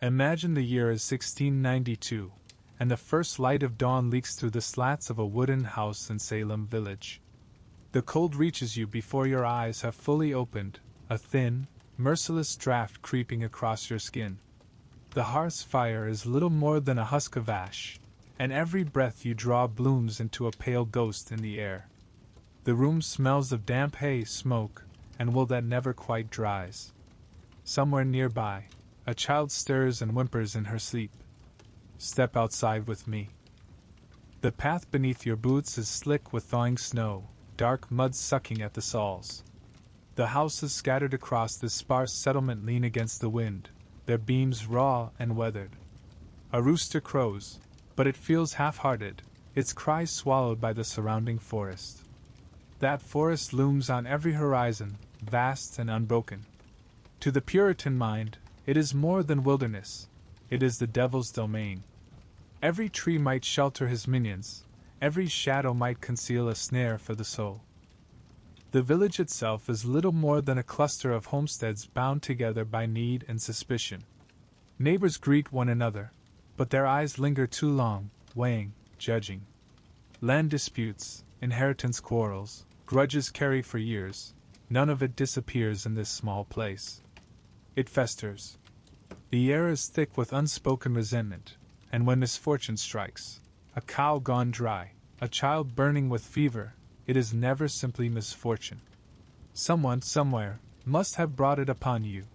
Imagine the year is 1692, and the first light of dawn leaks through the slats of a wooden house in Salem village. The cold reaches you before your eyes have fully opened, a thin, merciless draft creeping across your skin. The hearth's fire is little more than a husk of ash, and every breath you draw blooms into a pale ghost in the air. The room smells of damp hay, smoke, and wool that never quite dries. Somewhere nearby, a child stirs and whimpers in her sleep. Step outside with me. The path beneath your boots is slick with thawing snow, dark mud sucking at the soles. The houses scattered across this sparse settlement lean against the wind, their beams raw and weathered. A rooster crows, but it feels half-hearted, its cries swallowed by the surrounding forest. That forest looms on every horizon, vast and unbroken. To the Puritan mind, it is more than wilderness, it is the devil's domain. Every tree might shelter his minions, every shadow might conceal a snare for the soul. The village itself is little more than a cluster of homesteads bound together by need and suspicion. Neighbors greet one another, but their eyes linger too long, weighing, judging. Land disputes, inheritance quarrels, grudges carry for years, none of it disappears in this small place. It festers. The air is thick with unspoken resentment, and when misfortune strikes, a cow gone dry, a child burning with fever, it is never simply misfortune. Someone, somewhere, must have brought it upon you.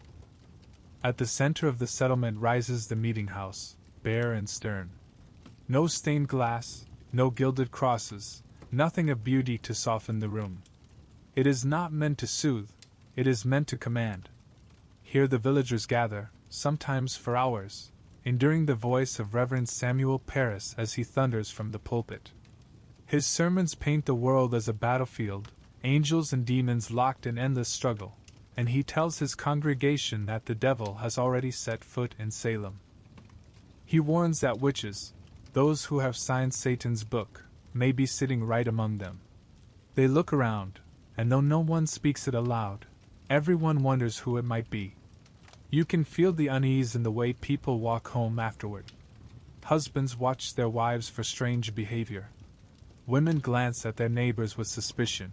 At the center of the settlement rises the meetinghouse, bare and stern. No stained glass, no gilded crosses, nothing of beauty to soften the room. It is not meant to soothe, it is meant to command. Here the villagers gather, sometimes for hours, enduring the voice of Reverend Samuel Parris as he thunders from the pulpit. His sermons paint the world as a battlefield, angels and demons locked in endless struggle, and he tells his congregation that the devil has already set foot in Salem. He warns that witches, those who have signed Satan's book, may be sitting right among them. They look around, and though no one speaks it aloud, everyone wonders who it might be. You can feel the unease in the way people walk home afterward. Husbands watch their wives for strange behavior. Women glance at their neighbors with suspicion.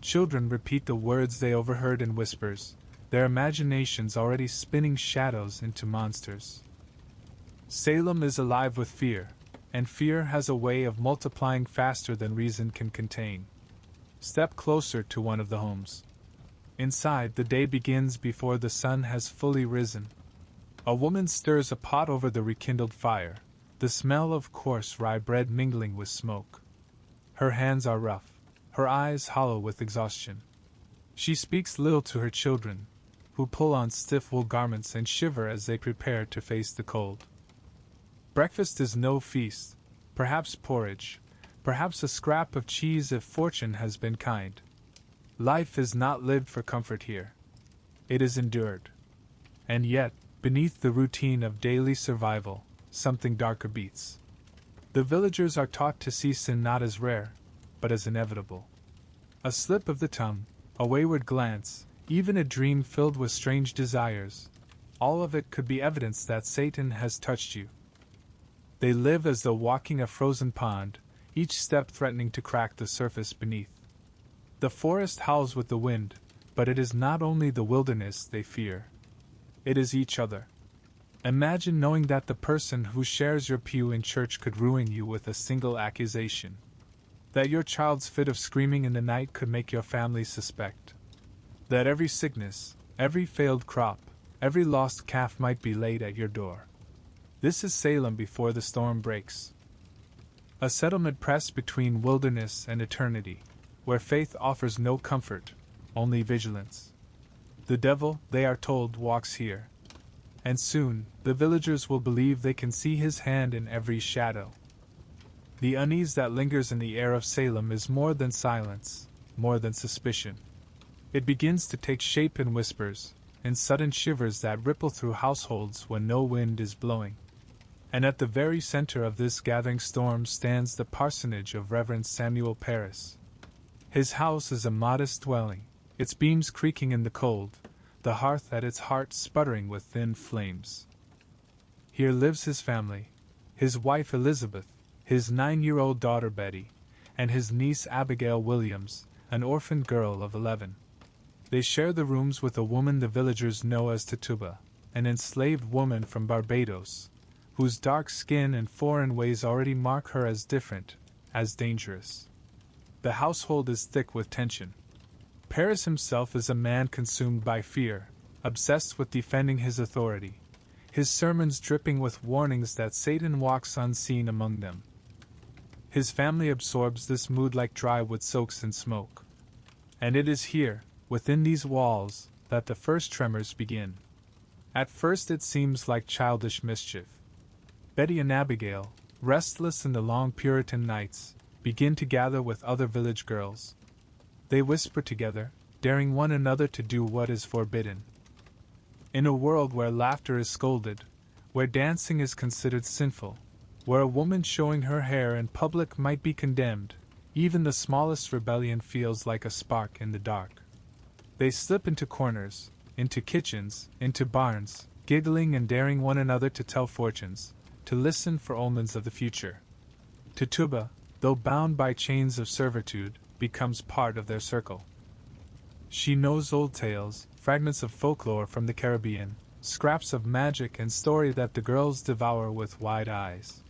Children repeat the words they overheard in whispers, their imaginations already spinning shadows into monsters. Salem is alive with fear, and fear has a way of multiplying faster than reason can contain. Step closer to one of the homes. Inside, the day begins before the sun has fully risen. A woman stirs a pot over the rekindled fire, the smell of coarse rye bread mingling with smoke. Her hands are rough, her eyes hollow with exhaustion. She speaks little to her children, who pull on stiff wool garments and shiver as they prepare to face the cold. Breakfast is no feast, perhaps porridge, perhaps a scrap of cheese if fortune has been kind. Life is not lived for comfort here. It is endured. And yet, beneath the routine of daily survival, something darker beats. The villagers are taught to see sin not as rare, but as inevitable. A slip of the tongue, a wayward glance, even a dream filled with strange desires, all of it could be evidence that Satan has touched you. They live as though walking a frozen pond, each step threatening to crack the surface beneath. The forest howls with the wind, but it is not only the wilderness they fear. It is each other. Imagine knowing that the person who shares your pew in church could ruin you with a single accusation. That your child's fit of screaming in the night could make your family suspect. That every sickness, every failed crop, every lost calf might be laid at your door. This is Salem before the storm breaks. A settlement pressed between wilderness and eternity, where faith offers no comfort, only vigilance. The devil, they are told, walks here. And soon, the villagers will believe they can see his hand in every shadow. The unease that lingers in the air of Salem is more than silence, more than suspicion. It begins to take shape in whispers, in sudden shivers that ripple through households when no wind is blowing. And at the very center of this gathering storm stands the parsonage of Reverend Samuel Parris. His house is a modest dwelling, its beams creaking in the cold, the hearth at its heart sputtering with thin flames. Here lives his family, his wife Elizabeth, his 9-year-old daughter Betty, and his niece Abigail Williams, an orphaned girl of 11. They share the rooms with a woman the villagers know as Tituba, an enslaved woman from Barbados, whose dark skin and foreign ways already mark her as different, as dangerous. The household is thick with tension. Paris himself is a man consumed by fear, obsessed with defending his authority, his sermons dripping with warnings that Satan walks unseen among them. His family absorbs this mood like dry wood soaks in smoke. And it is here, within these walls, that the first tremors begin. At first it seems like childish mischief. Betty and Abigail, restless in the long Puritan nights, begin to gather with other village girls. They whisper together, daring one another to do what is forbidden. In a world where laughter is scolded, where dancing is considered sinful, where a woman showing her hair in public might be condemned, even the smallest rebellion feels like a spark in the dark. They slip into corners, into kitchens, into barns, giggling and daring one another to tell fortunes, to listen for omens of the future. Tituba, though bound by chains of servitude, becomes part of their circle. She knows old tales, fragments of folklore from the Caribbean, scraps of magic and story that the girls devour with wide eyes.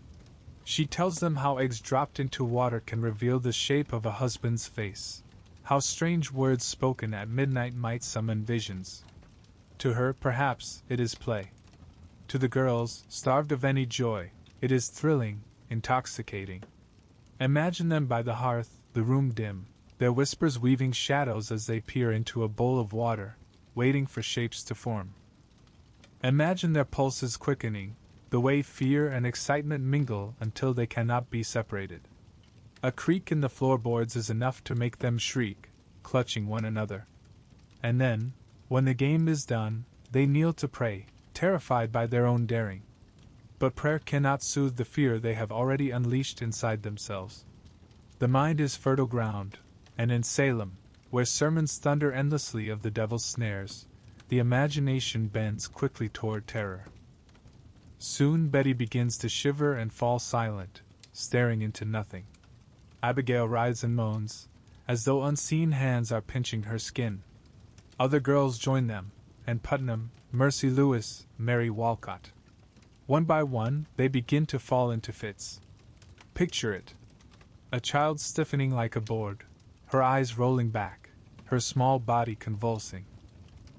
She tells them how eggs dropped into water can reveal the shape of a husband's face, how strange words spoken at midnight might summon visions. To her, perhaps, it is play. To the girls, starved of any joy, it is thrilling, intoxicating. Imagine them by the hearth, the room dim, their whispers weaving shadows as they peer into a bowl of water, waiting for shapes to form. Imagine their pulses quickening, the way fear and excitement mingle until they cannot be separated. A creak in the floorboards is enough to make them shriek, clutching one another. And then, when the game is done, they kneel to pray, terrified by their own daring. But prayer cannot soothe the fear they have already unleashed inside themselves. The mind is fertile ground, and in Salem, where sermons thunder endlessly of the devil's snares, the imagination bends quickly toward terror. Soon Betty begins to shiver and fall silent, staring into nothing. Abigail writhes and moans, as though unseen hands are pinching her skin. Other girls join them, and Putnam, Mercy Lewis, Mary Walcott. One by one, they begin to fall into fits. Picture it. A child stiffening like a board, her eyes rolling back, her small body convulsing.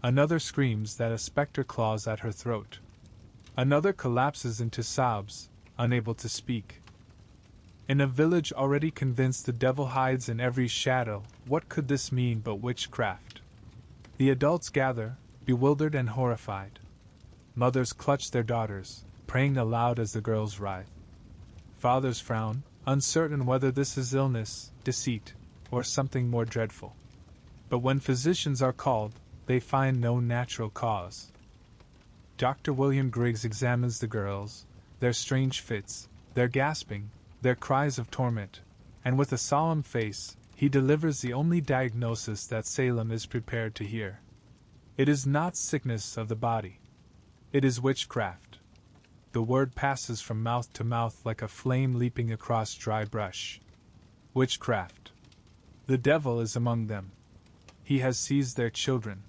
Another screams that a specter claws at her throat. Another collapses into sobs, unable to speak. In a village already convinced the devil hides in every shadow, what could this mean but witchcraft? The adults gather, bewildered and horrified. Mothers clutch their daughters, praying aloud as the girls writhe. Fathers frown, uncertain whether this is illness, deceit, or something more dreadful. But when physicians are called, they find no natural cause. Dr. William Griggs examines the girls, their strange fits, their gasping, their cries of torment, and with a solemn face, he delivers the only diagnosis that Salem is prepared to hear. It is not sickness of the body. It is witchcraft. The word passes from mouth to mouth like a flame leaping across dry brush. Witchcraft. The devil is among them. He has seized their children.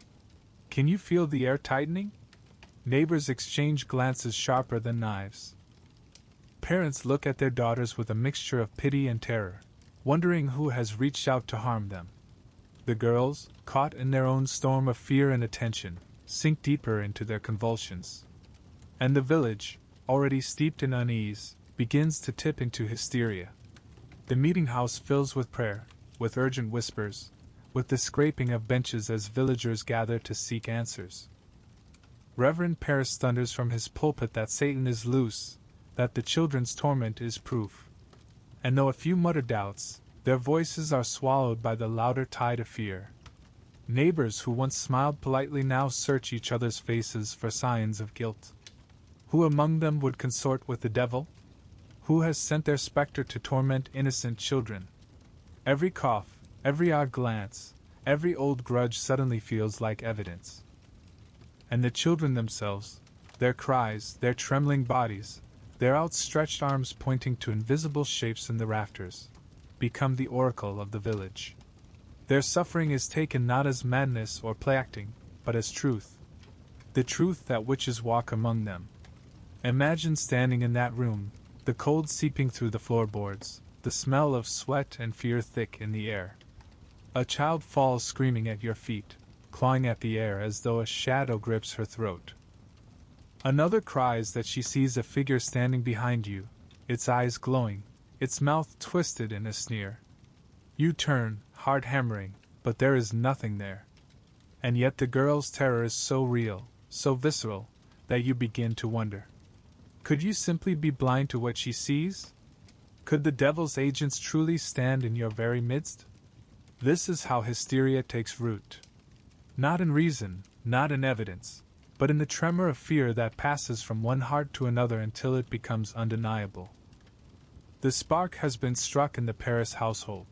Can you feel the air tightening? Neighbors exchange glances sharper than knives. Parents look at their daughters with a mixture of pity and terror, wondering who has reached out to harm them. The girls, caught in their own storm of fear and attention, sink deeper into their convulsions. And the village, already steeped in unease, begins to tip into hysteria. The meetinghouse fills with prayer, with urgent whispers, with the scraping of benches as villagers gather to seek answers. Reverend Paris thunders from his pulpit that Satan is loose, that the children's torment is proof. And though a few mutter doubts, their voices are swallowed by the louder tide of fear. Neighbors who once smiled politely now search each other's faces for signs of guilt. Who among them would consort with the devil? Who has sent their specter to torment innocent children? Every cough, every odd glance, every old grudge suddenly feels like evidence. And the children themselves, their cries, their trembling bodies, their outstretched arms pointing to invisible shapes in the rafters, become the oracle of the village. Their suffering is taken not as madness or play acting, but as truth. The truth that witches walk among them. Imagine standing in that room, the cold seeping through the floorboards, the smell of sweat and fear thick in the air. A child falls screaming at your feet, clawing at the air as though a shadow grips her throat. Another cries that she sees a figure standing behind you, its eyes glowing, its mouth twisted in a sneer. You turn, hard hammering, but there is nothing there. And yet the girl's terror is so real, so visceral, that you begin to wonder. Could you simply be blind to what she sees? Could the devil's agents truly stand in your very midst? This is how hysteria takes root. Not in reason, not in evidence, but in the tremor of fear that passes from one heart to another until it becomes undeniable. The spark has been struck in the Paris household.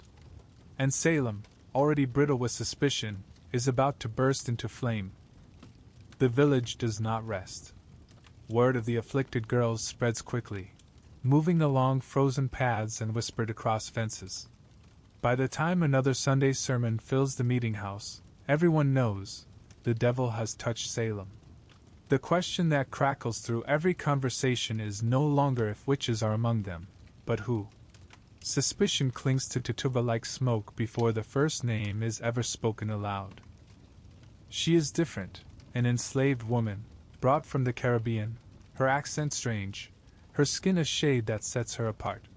And Salem, already brittle with suspicion, is about to burst into flame. The village does not rest. Word of the afflicted girls spreads quickly, moving along frozen paths and whispered across fences. By the time another Sunday sermon fills the meeting house, everyone knows the devil has touched Salem. The question that crackles through every conversation is no longer if witches are among them, but who. Suspicion clings to Tituba like smoke before the first name is ever spoken aloud. She is different, an enslaved woman, brought from the Caribbean, her accent strange, her skin a shade that sets her apart.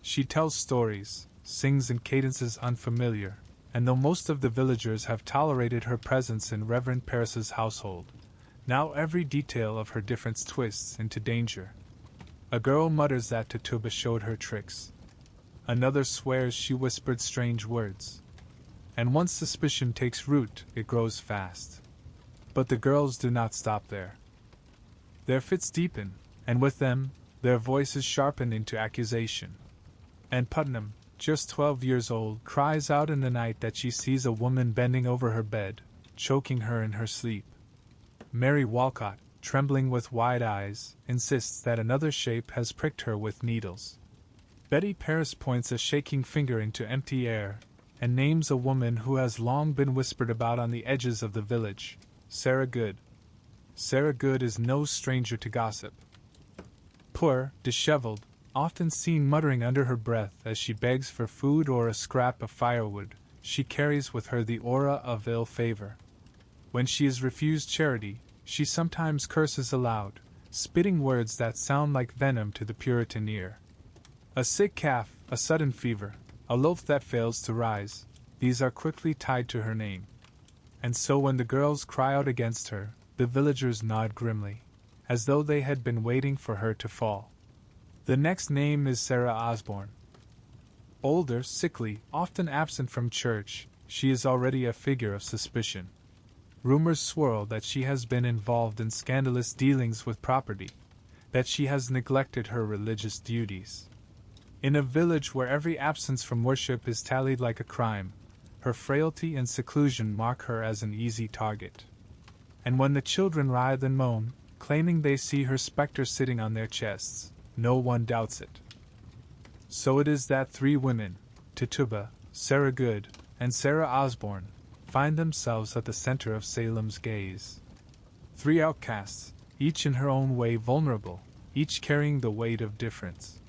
She tells stories, sings in cadences unfamiliar, and though most of the villagers have tolerated her presence in Reverend Paris's household, now every detail of her difference twists into danger. A girl mutters that Tituba showed her tricks. Another swears she whispered strange words. And once suspicion takes root, it grows fast. But the girls do not stop there. Their fits deepen, and with them, their voices sharpen into accusation. And Putnam, just 12 years old, cries out in the night that she sees a woman bending over her bed, choking her in her sleep. Mary Walcott, trembling with wide eyes, insists that another shape has pricked her with needles. Betty Paris points a shaking finger into empty air, and names a woman who has long been whispered about on the edges of the village, Sarah Good. Sarah Good is no stranger to gossip. Poor, disheveled, often seen muttering under her breath as she begs for food or a scrap of firewood, she carries with her the aura of ill favor. When she is refused charity, she sometimes curses aloud, spitting words that sound like venom to the Puritan ear. A sick calf, a sudden fever, a loaf that fails to rise, these are quickly tied to her name. And so when the girls cry out against her, the villagers nod grimly, as though they had been waiting for her to fall. The next name is Sarah Osborne. Older, sickly, often absent from church, she is already a figure of suspicion. Rumors swirl that she has been involved in scandalous dealings with property, that she has neglected her religious duties. In a village where every absence from worship is tallied like a crime, her frailty and seclusion mark her as an easy target. And when the children writhe and moan, claiming they see her specter sitting on their chests, no one doubts it. So it is that three women, Tituba, Sarah Good, and Sarah Osborne, find themselves at the center of Salem's gaze. Three outcasts, each in her own way vulnerable, each carrying the weight of difference.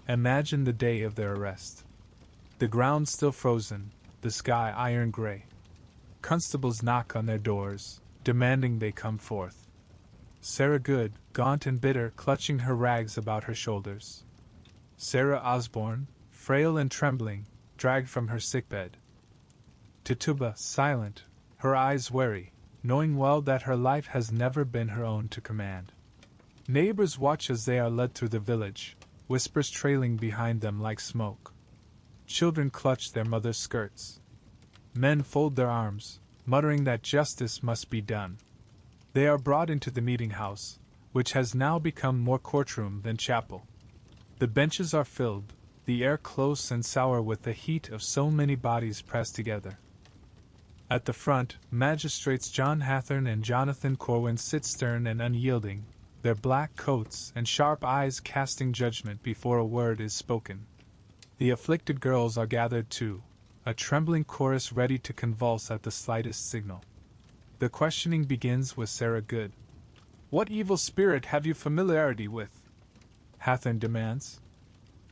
Imagine the day of their arrest. The ground still frozen, the sky iron gray. Constables knock on their doors, demanding they come forth. Sarah Good, gaunt and bitter, clutching her rags about her shoulders. Sarah Osborne, frail and trembling, dragged from her sickbed. Tituba, silent, her eyes wary, knowing well that her life has never been her own to command. Neighbors watch as they are led through the village, whispers trailing behind them like smoke. Children clutch their mother's skirts. Men fold their arms, muttering that justice must be done. They are brought into the meeting house, which has now become more courtroom than chapel. The benches are filled, the air close and sour with the heat of so many bodies pressed together. At the front, magistrates John Hathorne and Jonathan Corwin sit stern and unyielding, their black coats and sharp eyes casting judgment before a word is spoken. The afflicted girls are gathered too, a trembling chorus ready to convulse at the slightest signal. The questioning begins with Sarah Good. "What evil spirit have you familiarity with?" Hathorne demands.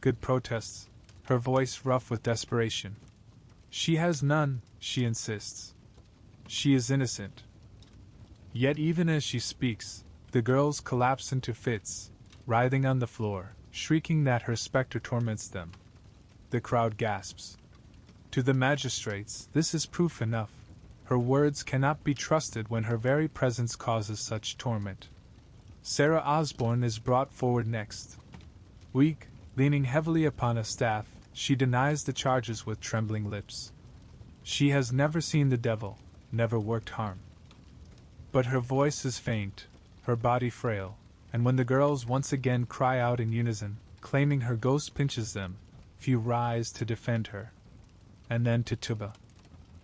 Good protests, her voice rough with desperation. "She has none," she insists. "She is innocent." Yet even as she speaks, the girls collapse into fits, writhing on the floor, shrieking that her spectre torments them. The crowd gasps. To the magistrates, this is proof enough. Her words cannot be trusted when her very presence causes such torment. Sarah Osborne is brought forward next. Weak, leaning heavily upon a staff, she denies the charges with trembling lips. She has never seen the devil, never worked harm. But her voice is faint, her body frail, and when the girls once again cry out in unison, claiming her ghost pinches them, few rise to defend her. And then Tituba.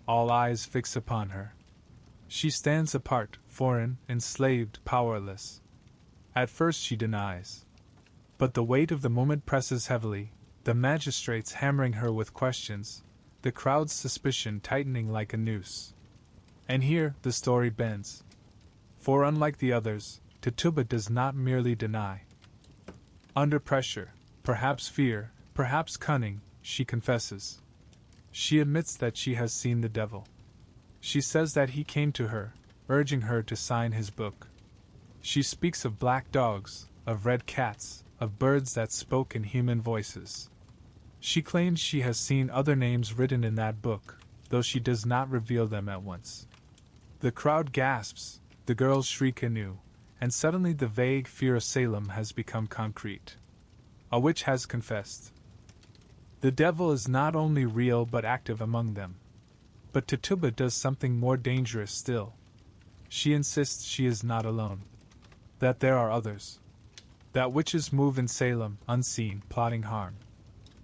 All eyes fix upon her. She stands apart, foreign, enslaved, powerless. At first she denies. But the weight of the moment presses heavily, the magistrates hammering her with questions, the crowd's suspicion tightening like a noose. And here the story bends. For unlike the others, Tituba does not merely deny. Under pressure, perhaps fear, perhaps cunning, she confesses. She admits that she has seen the devil. She says that he came to her, urging her to sign his book. She speaks of black dogs, of red cats, of birds that spoke in human voices. She claims she has seen other names written in that book, though she does not reveal them at once. The crowd gasps, the girls shriek anew, and suddenly the vague fear of Salem has become concrete. A witch has confessed. The devil is not only real but active among them. But Tituba does something more dangerous still. She insists she is not alone. That there are others. That witches move in Salem, unseen, plotting harm.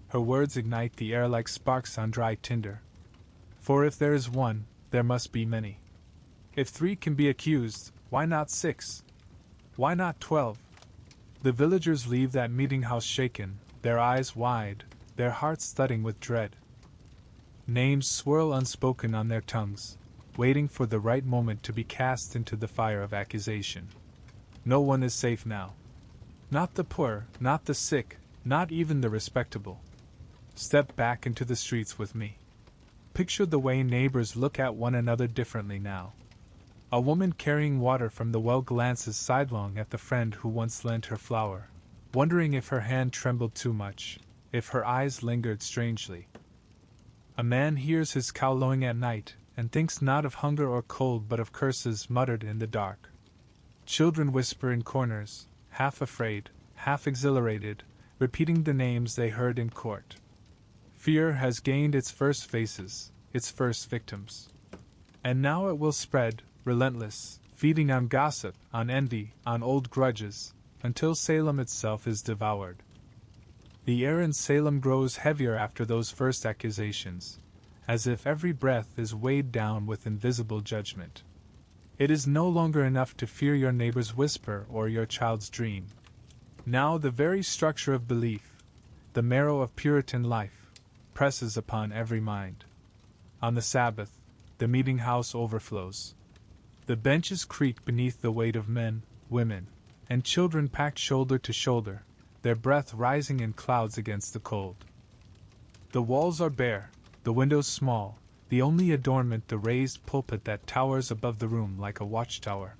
Her words ignite the air like sparks on dry tinder. For if there is one, there must be many. If 3 can be accused, why not 6? Why not 12? The villagers leave that meeting house shaken, their eyes wide, their hearts thudding with dread. Names swirl unspoken on their tongues, waiting for the right moment to be cast into the fire of accusation. No one is safe now. Not the poor, not the sick, not even the respectable. Step back into the streets with me. Picture the way neighbors look at one another differently now. A woman carrying water from the well glances sidelong at the friend who once lent her flour, wondering if her hand trembled too much, if her eyes lingered strangely. A man hears his cow lowing at night, and thinks not of hunger or cold but of curses muttered in the dark. Children whisper in corners, half afraid, half exhilarated, repeating the names they heard in court. Fear has gained its first faces, its first victims. And now it will spread, relentless, feeding on gossip, on envy, on old grudges, until Salem itself is devoured. The air in Salem grows heavier after those first accusations, as if every breath is weighed down with invisible judgment. It is no longer enough to fear your neighbor's whisper or your child's dream. Now the very structure of belief, the marrow of Puritan life, presses upon every mind. On the Sabbath, the meeting house overflows. The benches creak beneath the weight of men, women, and children packed shoulder to shoulder, their breath rising in clouds against the cold. The walls are bare, the windows small, the only adornment the raised pulpit that towers above the room like a watchtower.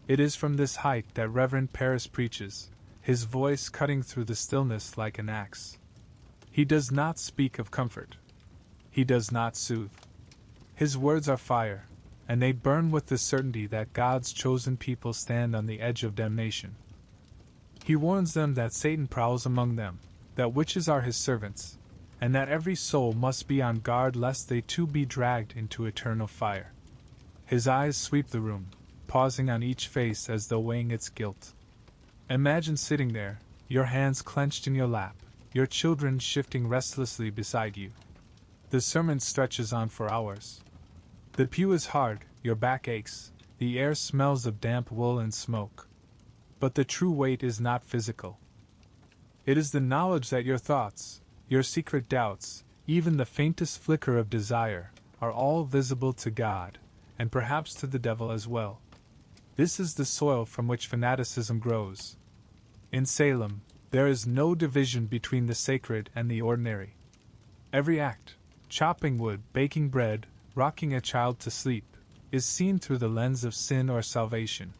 It is from this height that Reverend Parris preaches, his voice cutting through the stillness like an axe. He does not speak of comfort. He does not soothe. His words are fire, and they burn with the certainty that God's chosen people stand on the edge of damnation. He warns them that Satan prowls among them, that witches are his servants, and that every soul must be on guard lest they too be dragged into eternal fire. His eyes sweep the room, pausing on each face as though weighing its guilt. Imagine sitting there, your hands clenched in your lap, your children shifting restlessly beside you. The sermon stretches on for hours. The pew is hard, your back aches, the air smells of damp wool and smoke. But the true weight is not physical. It is the knowledge that your thoughts, your secret doubts, even the faintest flicker of desire, are all visible to God, and perhaps to the devil as well. This is the soil from which fanaticism grows. In Salem, there is no division between the sacred and the ordinary. Every act, chopping wood, baking bread, rocking a child to sleep, is seen through the lens of sin or salvation.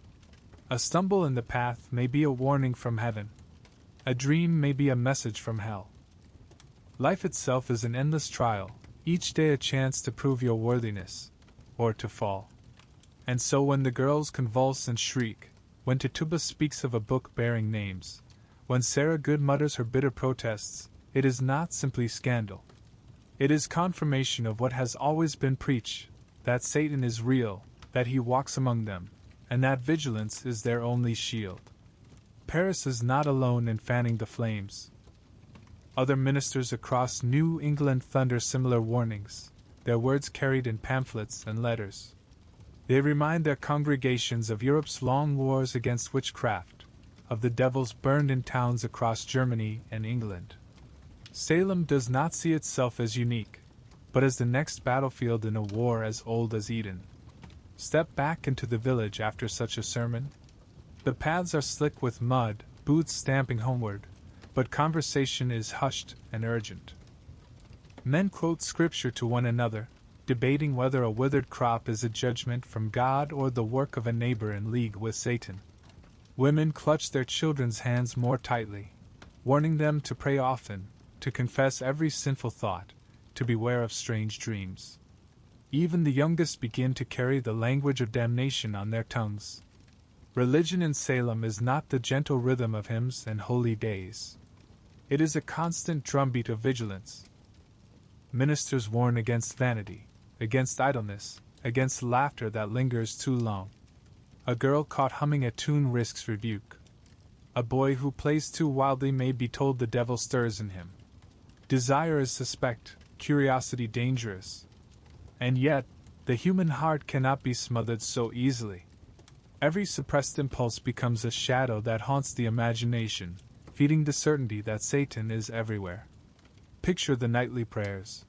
A stumble in the path may be a warning from heaven. A dream may be a message from hell. Life itself is an endless trial, each day a chance to prove your worthiness, or to fall. And so when the girls convulse and shriek, when Tituba speaks of a book bearing names, when Sarah Good mutters her bitter protests, it is not simply scandal. It is confirmation of what has always been preached, that Satan is real, that he walks among them, and that vigilance is their only shield. Paris is not alone in fanning the flames. Other ministers across New England thunder similar warnings, their words carried in pamphlets and letters. They remind their congregations of Europe's long wars against witchcraft, of the devils burned in towns across Germany and England. Salem does not see itself as unique, but as the next battlefield in a war as old as Eden. Step back into the village after such a sermon. The paths are slick with mud, boots stamping homeward, but conversation is hushed and urgent. Men quote scripture to one another, debating whether a withered crop is a judgment from God or the work of a neighbor in league with Satan. Women clutch their children's hands more tightly, warning them to pray often, to confess every sinful thought, to beware of strange dreams. Even the youngest begin to carry the language of damnation on their tongues. Religion in Salem is not the gentle rhythm of hymns and holy days. It is a constant drumbeat of vigilance. Ministers warn against vanity, against idleness, against laughter that lingers too long. A girl caught humming a tune risks rebuke. A boy who plays too wildly may be told the devil stirs in him. Desire is suspect, curiosity dangerous. And yet, the human heart cannot be smothered so easily. Every suppressed impulse becomes a shadow that haunts the imagination, feeding the certainty that Satan is everywhere. Picture the nightly prayers.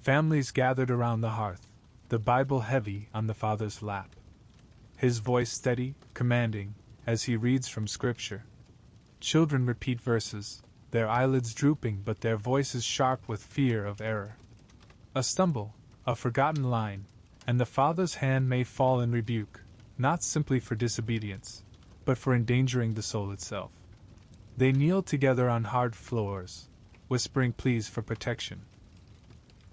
Families gathered around the hearth, the Bible heavy on the father's lap. His voice steady, commanding, as he reads from Scripture. Children repeat verses, their eyelids drooping but their voices sharp with fear of error. A stumble, a forgotten line, and the father's hand may fall in rebuke, not simply for disobedience, but for endangering the soul itself. They kneel together on hard floors, whispering pleas for protection.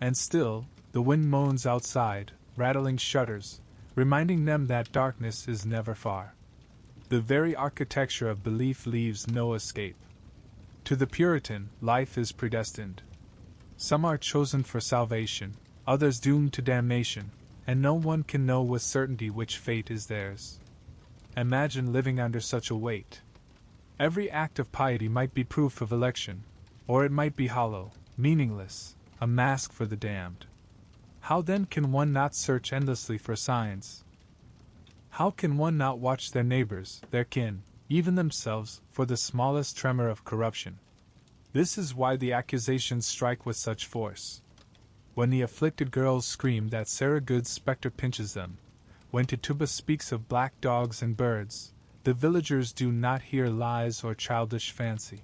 And still, the wind moans outside, rattling shutters, reminding them that darkness is never far. The very architecture of belief leaves no escape. To the Puritan, life is predestined. Some are chosen for salvation, others doomed to damnation, and no one can know with certainty which fate is theirs. Imagine living under such a weight. Every act of piety might be proof of election, or it might be hollow, meaningless, a mask for the damned. How then can one not search endlessly for signs? How can one not watch their neighbors, their kin, even themselves, for the smallest tremor of corruption? This is why the accusations strike with such force. When the afflicted girls scream that Sarah Good's specter pinches them, when Tituba speaks of black dogs and birds, the villagers do not hear lies or childish fancy.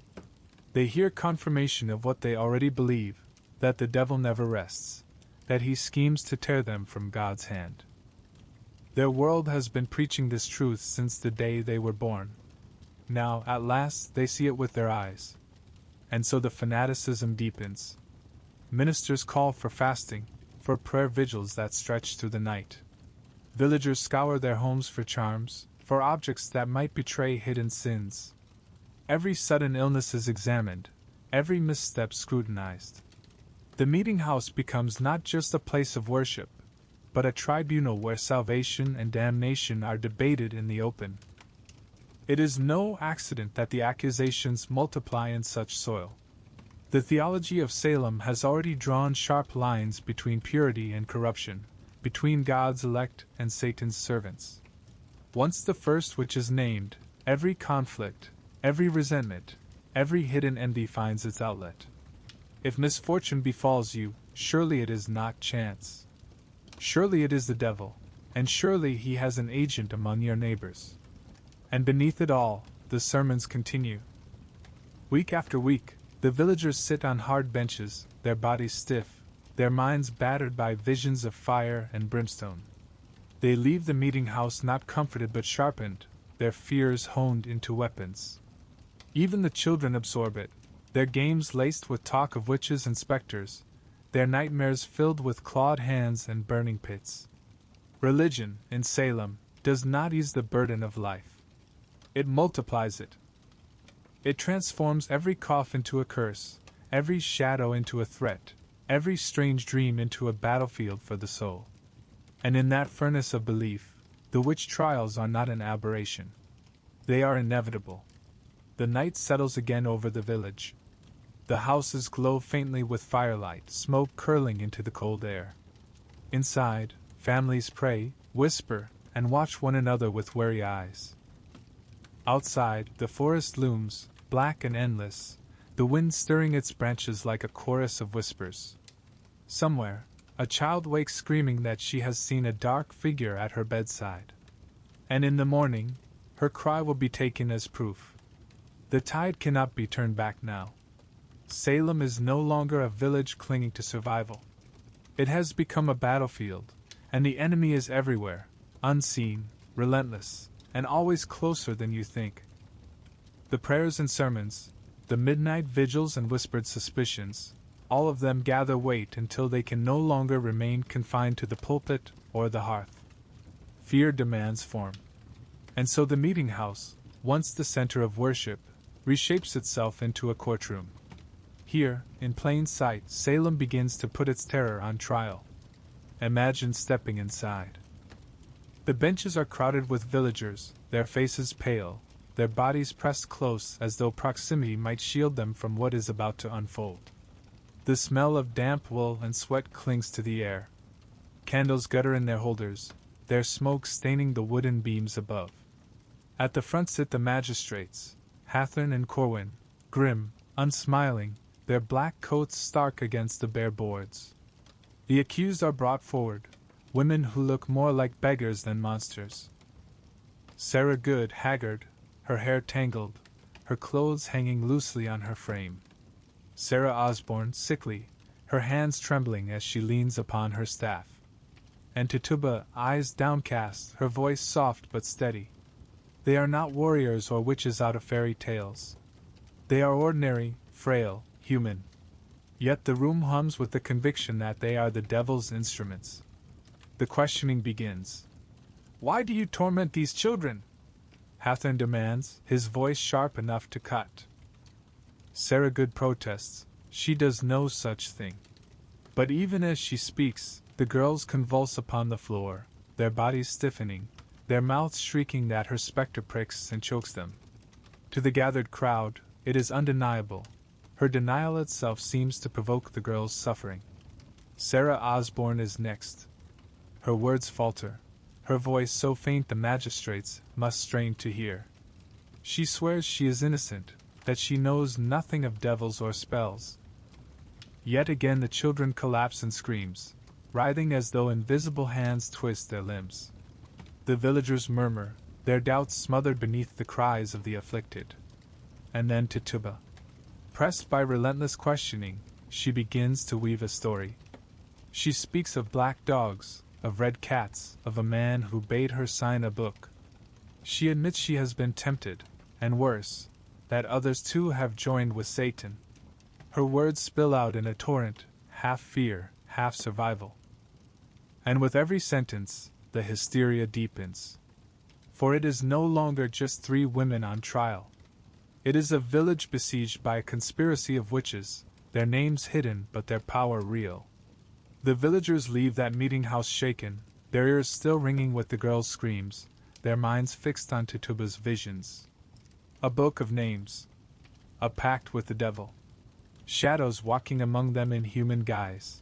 They hear confirmation of what they already believe, that the devil never rests, that he schemes to tear them from God's hand. Their world has been preaching this truth since the day they were born. Now, at last, they see it with their eyes. And so the fanaticism deepens. Ministers call for fasting, for prayer vigils that stretch through the night. Villagers scour their homes for charms, for objects that might betray hidden sins. Every sudden illness is examined, every misstep scrutinized. The meetinghouse becomes not just a place of worship, but a tribunal where salvation and damnation are debated in the open. It is no accident that the accusations multiply in such soil. The theology of Salem has already drawn sharp lines between purity and corruption, between God's elect and Satan's servants. Once the first witch is named, Every conflict, every resentment, every hidden envy finds its outlet. If misfortune befalls you, surely it is not chance. Surely it is the devil, and surely he has an agent among your neighbors. And beneath it all, the sermons continue. Week after week, the villagers sit on hard benches, their bodies stiff, their minds battered by visions of fire and brimstone. They leave the meeting house not comforted but sharpened, their fears honed into weapons. Even the children absorb it, their games laced with talk of witches and specters, their nightmares filled with clawed hands and burning pits. Religion, in Salem, does not ease the burden of life. It multiplies it. It transforms every cough into a curse, every shadow into a threat, every strange dream into a battlefield for the soul. And in that furnace of belief, the witch trials are not an aberration. They are inevitable. The night settles again over the village. The houses glow faintly with firelight, smoke curling into the cold air. Inside, families pray, whisper, and watch one another with wary eyes. Outside, the forest looms, black and endless, the wind stirring its branches like a chorus of whispers. Somewhere, a child wakes screaming that she has seen a dark figure at her bedside. And in the morning, her cry will be taken as proof. The tide cannot be turned back now. Salem is no longer a village clinging to survival. It has become a battlefield, and the enemy is everywhere, unseen, relentless, and always closer than you think. The prayers and sermons, the midnight vigils and whispered suspicions, all of them gather weight until they can no longer remain confined to the pulpit or the hearth. Fear demands form. And so the meeting house, once the center of worship, reshapes itself into a courtroom. Here, in plain sight, Salem begins to put its terror on trial. Imagine stepping inside. The benches are crowded with villagers, their faces pale, their bodies pressed close as though proximity might shield them from what is about to unfold. The smell of damp wool and sweat clings to the air. Candles gutter in their holders, their smoke staining the wooden beams above. At the front sit the magistrates, Hathorne and Corwin, grim, unsmiling, their black coats stark against the bare boards. The accused are brought forward, women who look more like beggars than monsters. Sarah Good, haggard, her hair tangled, her clothes hanging loosely on her frame. Sarah Osborne, sickly, her hands trembling as she leans upon her staff. And Tituba, eyes downcast, her voice soft but steady. They are not warriors or witches out of fairy tales. They are ordinary, frail, human. Yet the room hums with the conviction that they are the devil's instruments. The questioning begins. "Why do you torment these children?" Hathorne demands, his voice sharp enough to cut. Sarah Good protests, she does no such thing. But even as she speaks, the girls convulse upon the floor, their bodies stiffening, their mouths shrieking that her specter pricks and chokes them. To the gathered crowd, it is undeniable. Her denial itself seems to provoke the girls' suffering. Sarah Osborne is next. Her words falter, her voice so faint the magistrates must strain to hear. She swears she is innocent, that she knows nothing of devils or spells. Yet again the children collapse in screams, writhing as though invisible hands twist their limbs. The villagers murmur, their doubts smothered beneath the cries of the afflicted. And then Tituba. Pressed by relentless questioning, she begins to weave a story. She speaks of black dogs, of red cats, of a man who bade her sign a book. She admits she has been tempted, and worse, that others too have joined with Satan. Her words spill out in a torrent, half fear, half survival. And with every sentence, the hysteria deepens. For it is no longer just 3 women on trial. It is a village besieged by a conspiracy of witches, their names hidden but their power real. The villagers leave that meeting house shaken, their ears still ringing with the girls' screams, their minds fixed on Tituba's visions. A book of names. A pact with the devil. Shadows walking among them in human guise.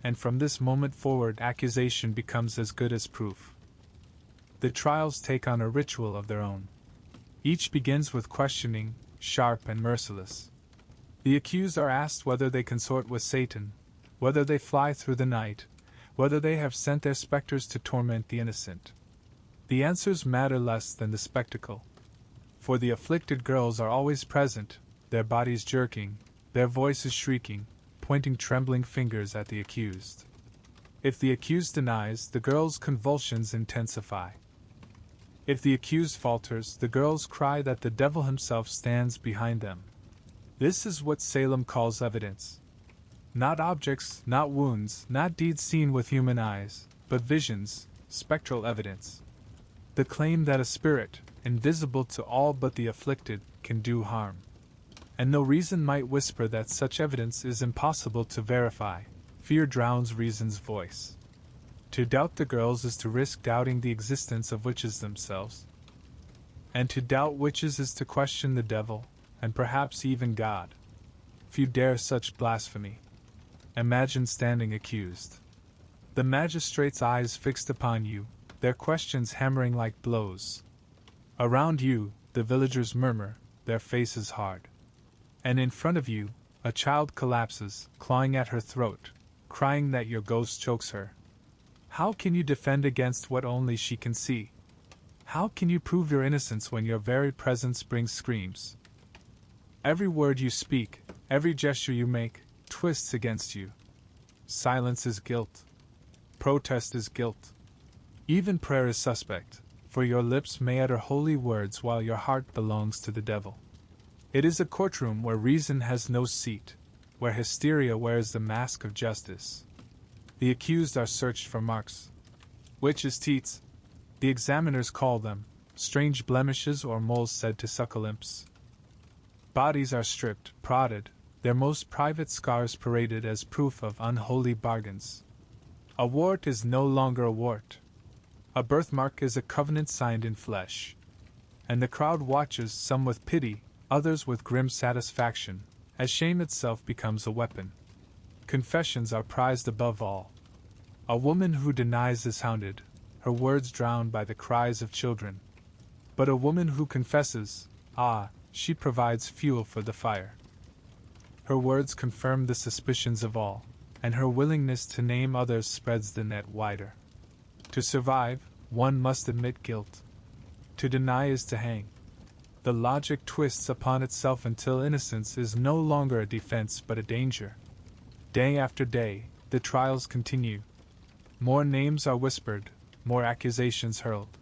And from this moment forward accusation becomes as good as proof. The trials take on a ritual of their own. Each begins with questioning, sharp and merciless. The accused are asked whether they consort with Satan, whether they fly through the night, whether they have sent their specters to torment the innocent. The answers matter less than the spectacle. For the afflicted girls are always present, their bodies jerking, their voices shrieking, pointing trembling fingers at the accused. If the accused denies, the girls' convulsions intensify. If the accused falters, the girls cry that the devil himself stands behind them. This is what Salem calls evidence. Not objects, not wounds, not deeds seen with human eyes, but visions, spectral evidence. The claim that a spirit, invisible to all but the afflicted, can do harm. And no reason might whisper that such evidence is impossible to verify. Fear drowns reason's voice. To doubt the girls is to risk doubting the existence of witches themselves. And to doubt witches is to question the devil, and perhaps even God. Few dare such blasphemy. Imagine standing accused. The magistrate's eyes fixed upon you, their questions hammering like blows. Around you, the villagers murmur, their faces hard. And in front of you, a child collapses, clawing at her throat, crying that your ghost chokes her. How can you defend against what only she can see? How can you prove your innocence when your very presence brings screams? Every word you speak, every gesture you make, twists against you. Silence is guilt. Protest is guilt. Even prayer is suspect, for your lips may utter holy words while your heart belongs to the devil. It is a courtroom where reason has no seat, where hysteria wears the mask of justice. The accused are searched for marks. Witches' teats, the examiners call them, strange blemishes or moles said to suckle imps. Bodies are stripped, prodded, their most private scars paraded as proof of unholy bargains. A wart is no longer a wart. A birthmark is a covenant signed in flesh. And the crowd watches, some with pity, others with grim satisfaction, as shame itself becomes a weapon. Confessions are prized above all. A woman who denies is hounded, her words drowned by the cries of children. But a woman who confesses, she provides fuel for the fire. Her words confirm the suspicions of all, and her willingness to name others spreads the net wider. To survive, one must admit guilt. To deny is to hang. The logic twists upon itself until innocence is no longer a defense but a danger. Day after day, the trials continue. More names are whispered, more accusations hurled.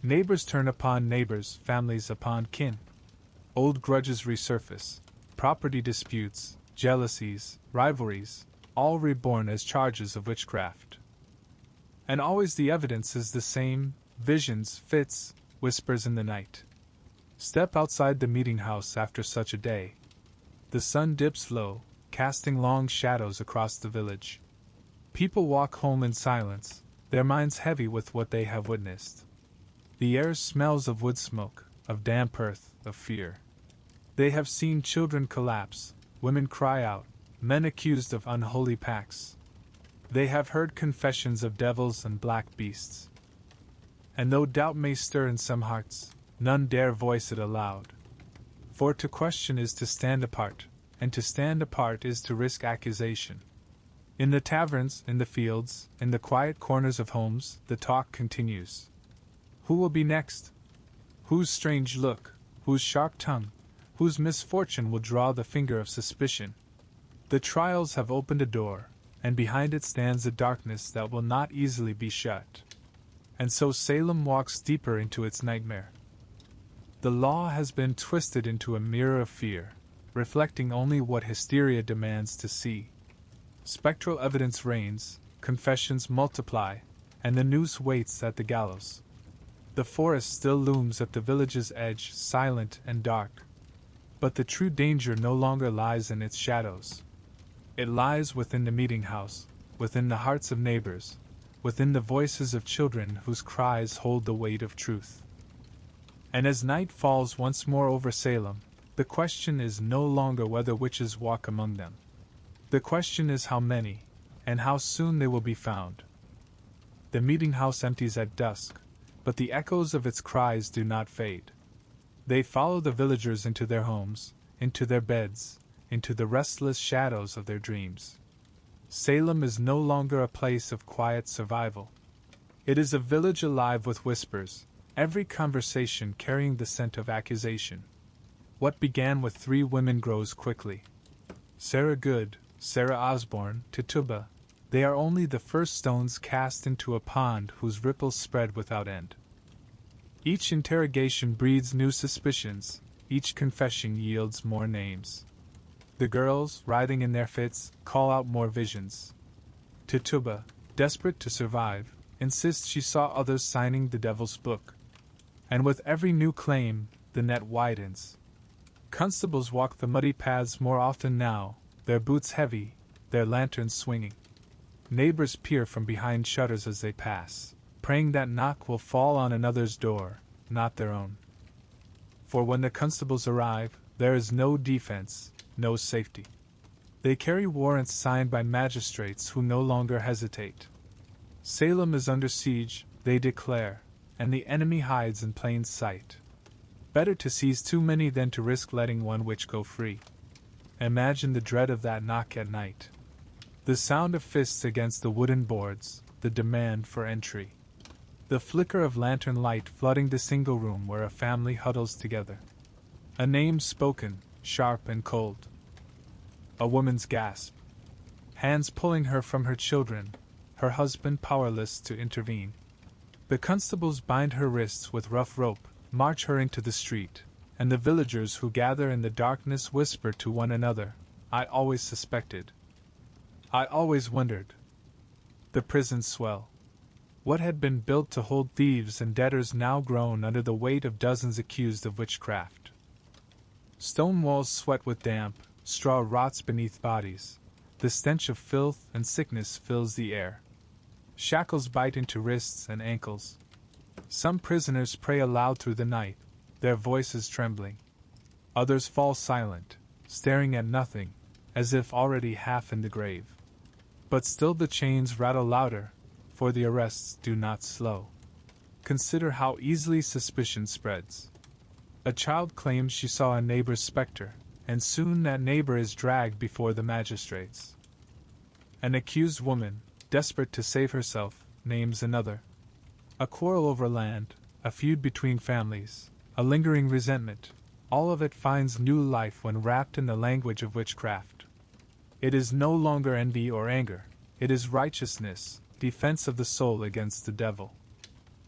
Neighbors turn upon neighbors, families upon kin. Old grudges resurface, property disputes, jealousies, rivalries, all reborn as charges of witchcraft. And always the evidence is the same: visions, fits, whispers in the night. Step outside the meetinghouse after such a day. The sun dips low, casting long shadows across the village. People walk home in silence, their minds heavy with what they have witnessed. The air smells of wood smoke, of damp earth, of fear. They have seen children collapse, women cry out, men accused of unholy pacts. They have heard confessions of devils and black beasts. And though doubt may stir in some hearts, none dare voice it aloud. For to question is to stand apart, and to stand apart is to risk accusation. In the taverns, in the fields, in the quiet corners of homes, the talk continues. Who will be next? Whose strange look, whose sharp tongue, whose misfortune will draw the finger of suspicion? The trials have opened a door, and behind it stands a darkness that will not easily be shut. And so Salem walks deeper into its nightmare. The law has been twisted into a mirror of fear, reflecting only what hysteria demands to see. Spectral evidence reigns, confessions multiply, and the noose waits at the gallows. The forest still looms at the village's edge, silent and dark. But the true danger no longer lies in its shadows. It lies within the meetinghouse, within the hearts of neighbors, within the voices of children whose cries hold the weight of truth. And as night falls once more over Salem, the question is no longer whether witches walk among them. The question is how many, and how soon they will be found. The meetinghouse empties at dusk, but the echoes of its cries do not fade. They follow the villagers into their homes, into their beds, into the restless shadows of their dreams. Salem is no longer a place of quiet survival. It is a village alive with whispers, every conversation carrying the scent of accusation. What began with 3 women grows quickly. Sarah Good, Sarah Osborne, Tituba, they are only the first stones cast into a pond whose ripples spread without end. Each interrogation breeds new suspicions, each confession yields more names. The girls, writhing in their fits, call out more visions. Tituba, desperate to survive, insists she saw others signing the devil's book. And with every new claim, the net widens. Constables walk the muddy paths more often now, their boots heavy, their lanterns swinging. Neighbors peer from behind shutters as they pass, praying that knock will fall on another's door, not their own. For when the constables arrive, there is no defense, no safety. They carry warrants signed by magistrates who no longer hesitate. Salem is under siege, they declare, and the enemy hides in plain sight. Better to seize too many than to risk letting one witch go free. Imagine the dread of that knock at night. The sound of fists against the wooden boards, the demand for entry. The flicker of lantern light flooding the single room where a family huddles together. A name spoken, sharp and cold. A woman's gasp. Hands pulling her from her children, her husband powerless to intervene. The constables bind her wrists with rough rope, march her into the street, and the villagers who gather in the darkness whisper to one another, "I always suspected. I always wondered." The prisons swell. What had been built to hold thieves and debtors now groan under the weight of dozens accused of witchcraft. Stone walls sweat with damp, straw rots beneath bodies, the stench of filth and sickness fills the air. Shackles bite into wrists and ankles. Some prisoners pray aloud through the night, their voices trembling. Others fall silent, staring at nothing, as if already half in the grave. But still the chains rattle louder, for the arrests do not slow. Consider how easily suspicion spreads. A child claims she saw a neighbor's specter, and soon that neighbor is dragged before the magistrates. An accused woman, desperate to save herself, names another. A quarrel over land, a feud between families, a lingering resentment, all of it finds new life when wrapped in the language of witchcraft. It is no longer envy or anger, it is righteousness, defense of the soul against the devil.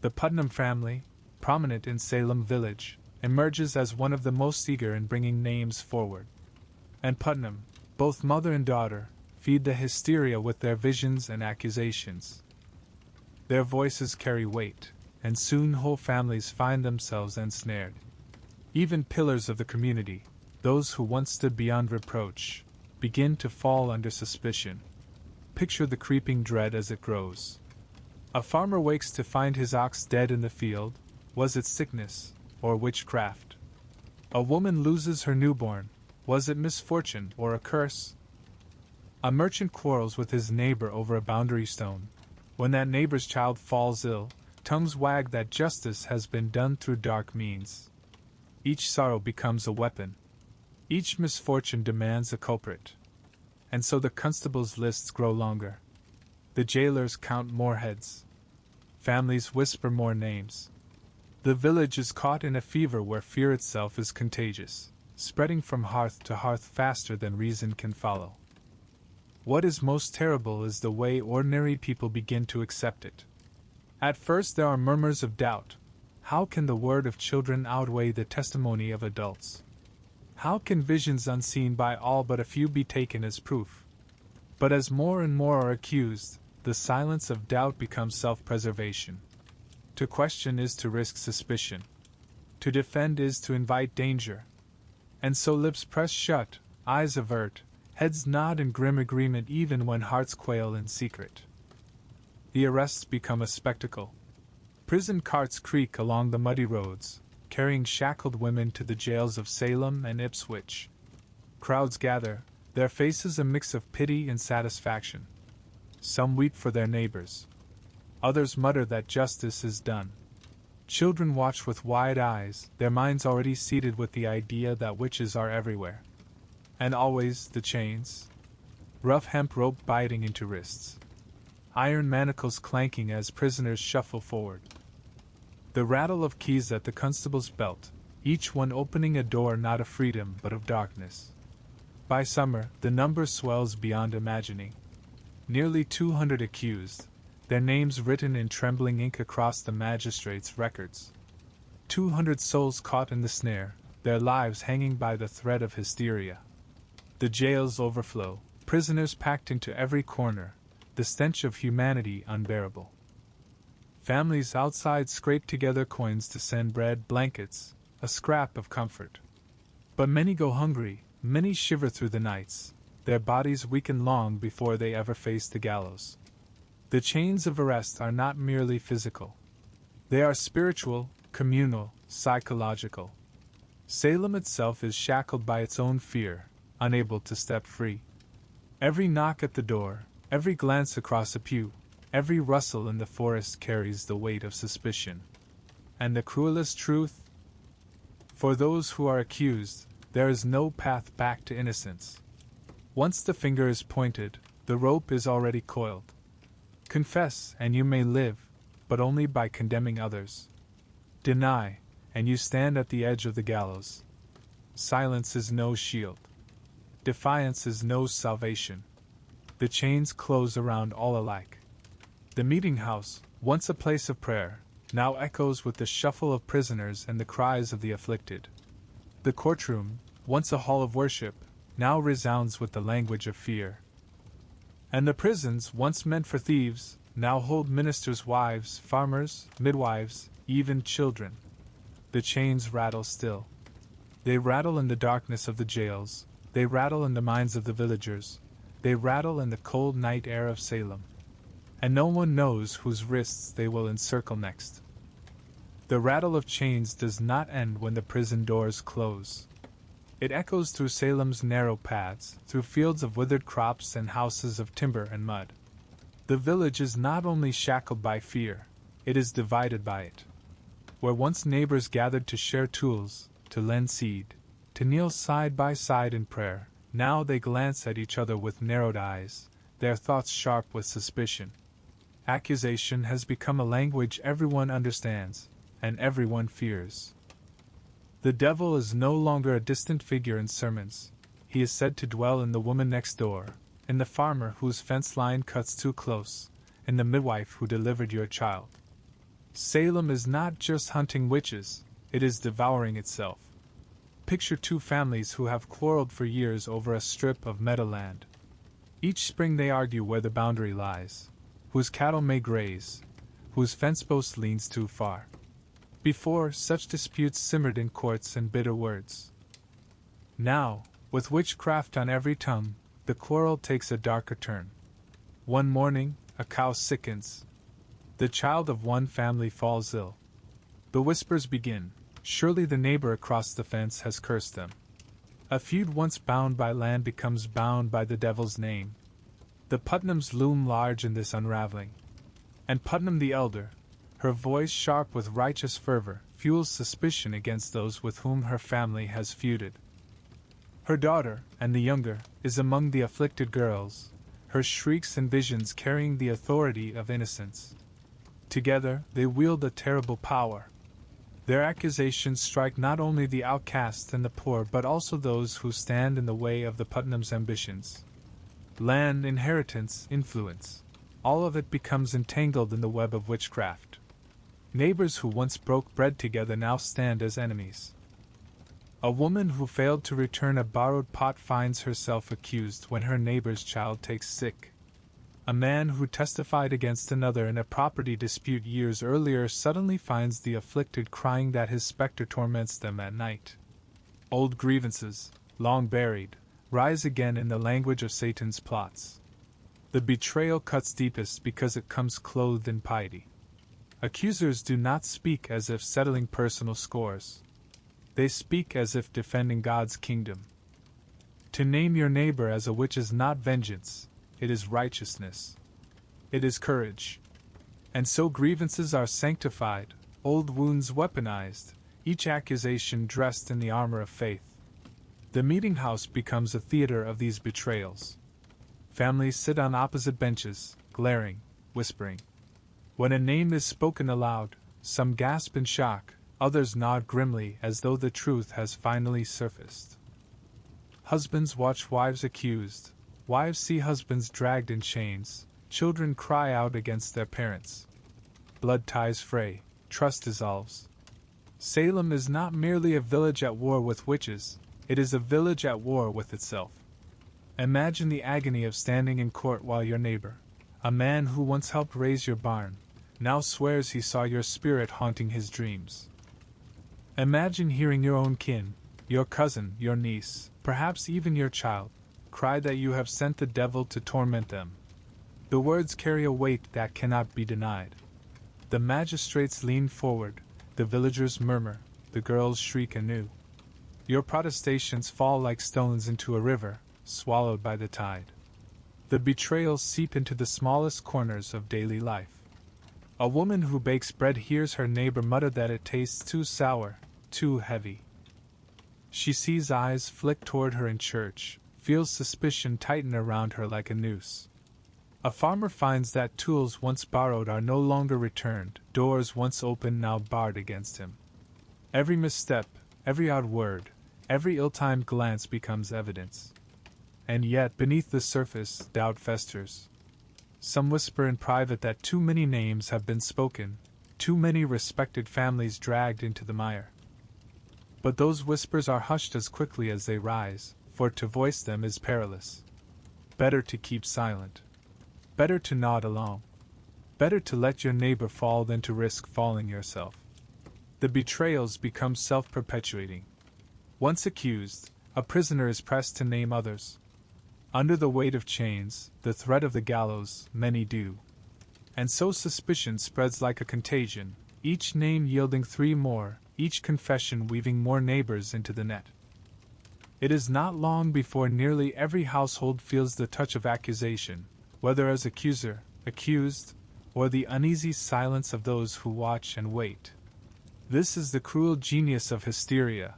The Putnam family, prominent in Salem village, emerges as one of the most eager in bringing names forward. And Putnam, both mother and daughter, feed the hysteria with their visions and accusations. Their voices carry weight, and soon whole families find themselves ensnared. Even pillars of the community, those who once stood beyond reproach, begin to fall under suspicion. Picture the creeping dread as it grows. A farmer wakes to find his ox dead in the field. Was it sickness, or witchcraft? A woman loses her newborn. Was it misfortune, or a curse? A merchant quarrels with his neighbor over a boundary stone. When that neighbor's child falls ill, tongues wag that justice has been done through dark means. Each sorrow becomes a weapon. Each misfortune demands a culprit. And so the constables' lists grow longer. The jailers count more heads. Families whisper more names. The village is caught in a fever where fear itself is contagious, spreading from hearth to hearth faster than reason can follow. What is most terrible is the way ordinary people begin to accept it. At first there are murmurs of doubt. How can the word of children outweigh the testimony of adults? How can visions unseen by all but a few be taken as proof? But as more and more are accused, the silence of doubt becomes self-preservation. To question is to risk suspicion. To defend is to invite danger. And so lips press shut, eyes avert, heads nod in grim agreement even when hearts quail in secret. The arrests become a spectacle. Prison carts creak along the muddy roads, carrying shackled women to the jails of Salem and Ipswich. Crowds gather, their faces a mix of pity and satisfaction. Some weep for their neighbors. Others mutter that justice is done. Children watch with wide eyes, their minds already seated with the idea that witches are everywhere. And always the chains. Rough hemp rope biting into wrists. Iron manacles clanking as prisoners shuffle forward. The rattle of keys at the constable's belt, each one opening a door not of freedom but of darkness. By summer, the number swells beyond imagining. Nearly 200 accused, their names written in trembling ink across the magistrate's records. 200 souls caught in the snare, their lives hanging by the thread of hysteria. The jails overflow, prisoners packed into every corner, the stench of humanity unbearable. Families outside scrape together coins to send bread, blankets, a scrap of comfort. But many go hungry, many shiver through the nights, their bodies weaken long before they ever face the gallows. The chains of arrest are not merely physical. They are spiritual, communal, psychological. Salem itself is shackled by its own fear, unable to step free. Every knock at the door, every glance across a pew, every rustle in the forest carries the weight of suspicion. And the cruelest truth? For those who are accused, there is no path back to innocence. Once the finger is pointed, the rope is already coiled. Confess, and you may live, but only by condemning others. Deny, and you stand at the edge of the gallows. Silence is no shield. Defiance is no salvation. The chains close around all alike. The meetinghouse, once a place of prayer, now echoes with the shuffle of prisoners and the cries of the afflicted. The courtroom, once a hall of worship, now resounds with the language of fear. And the prisons, once meant for thieves, now hold ministers' wives, farmers, midwives, even children. The chains rattle still. They rattle in the darkness of the jails, they rattle in the minds of the villagers, they rattle in the cold night air of Salem. And no one knows whose wrists they will encircle next. The rattle of chains does not end when the prison doors close. It echoes through Salem's narrow paths, through fields of withered crops and houses of timber and mud. The village is not only shackled by fear, it is divided by it. Where once neighbors gathered to share tools, to lend seed, to kneel side by side in prayer, now they glance at each other with narrowed eyes, their thoughts sharp with suspicion. Accusation has become a language everyone understands, and everyone fears. The devil is no longer a distant figure in sermons. He is said to dwell in the woman next door, in the farmer whose fence line cuts too close, in the midwife who delivered your child. Salem is not just hunting witches, it is devouring itself. Picture two families who have quarreled for years over a strip of meadowland. Each spring they argue where the boundary lies, whose cattle may graze, whose fence post leans too far. Before, such disputes simmered in courts and bitter words. Now, with witchcraft on every tongue, the quarrel takes a darker turn. One morning, a cow sickens. The child of one family falls ill. The whispers begin. Surely the neighbor across the fence has cursed them. A feud once bound by land becomes bound by the devil's name. The Putnams loom large in this unraveling. And Putnam the elder, her voice sharp with righteous fervor, fuels suspicion against those with whom her family has feuded. Her daughter, and the younger, is among the afflicted girls, her shrieks and visions carrying the authority of innocence. Together, they wield a terrible power. Their accusations strike not only the outcast and the poor but also those who stand in the way of the Putnam's ambitions. Land, inheritance, influence, all of it becomes entangled in the web of witchcraft. Neighbors who once broke bread together now stand as enemies. A woman who failed to return a borrowed pot finds herself accused when her neighbor's child takes sick. A man who testified against another in a property dispute years earlier suddenly finds the afflicted crying that his specter torments them at night. Old grievances, long buried, rise again in the language of Satan's plots. The betrayal cuts deepest because it comes clothed in piety. Accusers do not speak as if settling personal scores. They speak as if defending God's kingdom. To name your neighbor as a witch is not vengeance, it is righteousness. It is courage. And so grievances are sanctified, old wounds weaponized, each accusation dressed in the armor of faith. The meetinghouse becomes a theater of these betrayals. Families sit on opposite benches, glaring, whispering. When a name is spoken aloud, some gasp in shock, others nod grimly as though the truth has finally surfaced. Husbands watch wives accused, wives see husbands dragged in chains, children cry out against their parents. Blood ties fray, trust dissolves. Salem is not merely a village at war with witches, it is a village at war with itself. Imagine the agony of standing in court while your neighbor, a man who once helped raise your barn, now swears he saw your spirit haunting his dreams. Imagine hearing your own kin, your cousin, your niece, perhaps even your child, cry that you have sent the devil to torment them. The words carry a weight that cannot be denied. The magistrates lean forward, the villagers murmur, the girls shriek anew. Your protestations fall like stones into a river, swallowed by the tide. The betrayals seep into the smallest corners of daily life. A woman who bakes bread hears her neighbor mutter that it tastes too sour, too heavy. She sees eyes flick toward her in church, feels suspicion tighten around her like a noose. A farmer finds that tools once borrowed are no longer returned, doors once open now barred against him. Every misstep, every odd word, every ill-timed glance becomes evidence. And yet, beneath the surface, doubt festers. Some whisper in private that too many names have been spoken, too many respected families dragged into the mire. But those whispers are hushed as quickly as they rise, for to voice them is perilous. Better to keep silent. Better to nod along. Better to let your neighbor fall than to risk falling yourself. The betrayals become self-perpetuating. Once accused, a prisoner is pressed to name others. Under the weight of chains, the threat of the gallows, many do. And so suspicion spreads like a contagion, each name yielding three more, each confession weaving more neighbors into the net. It is not long before nearly every household feels the touch of accusation, whether as accuser, accused, or the uneasy silence of those who watch and wait. This is the cruel genius of hysteria.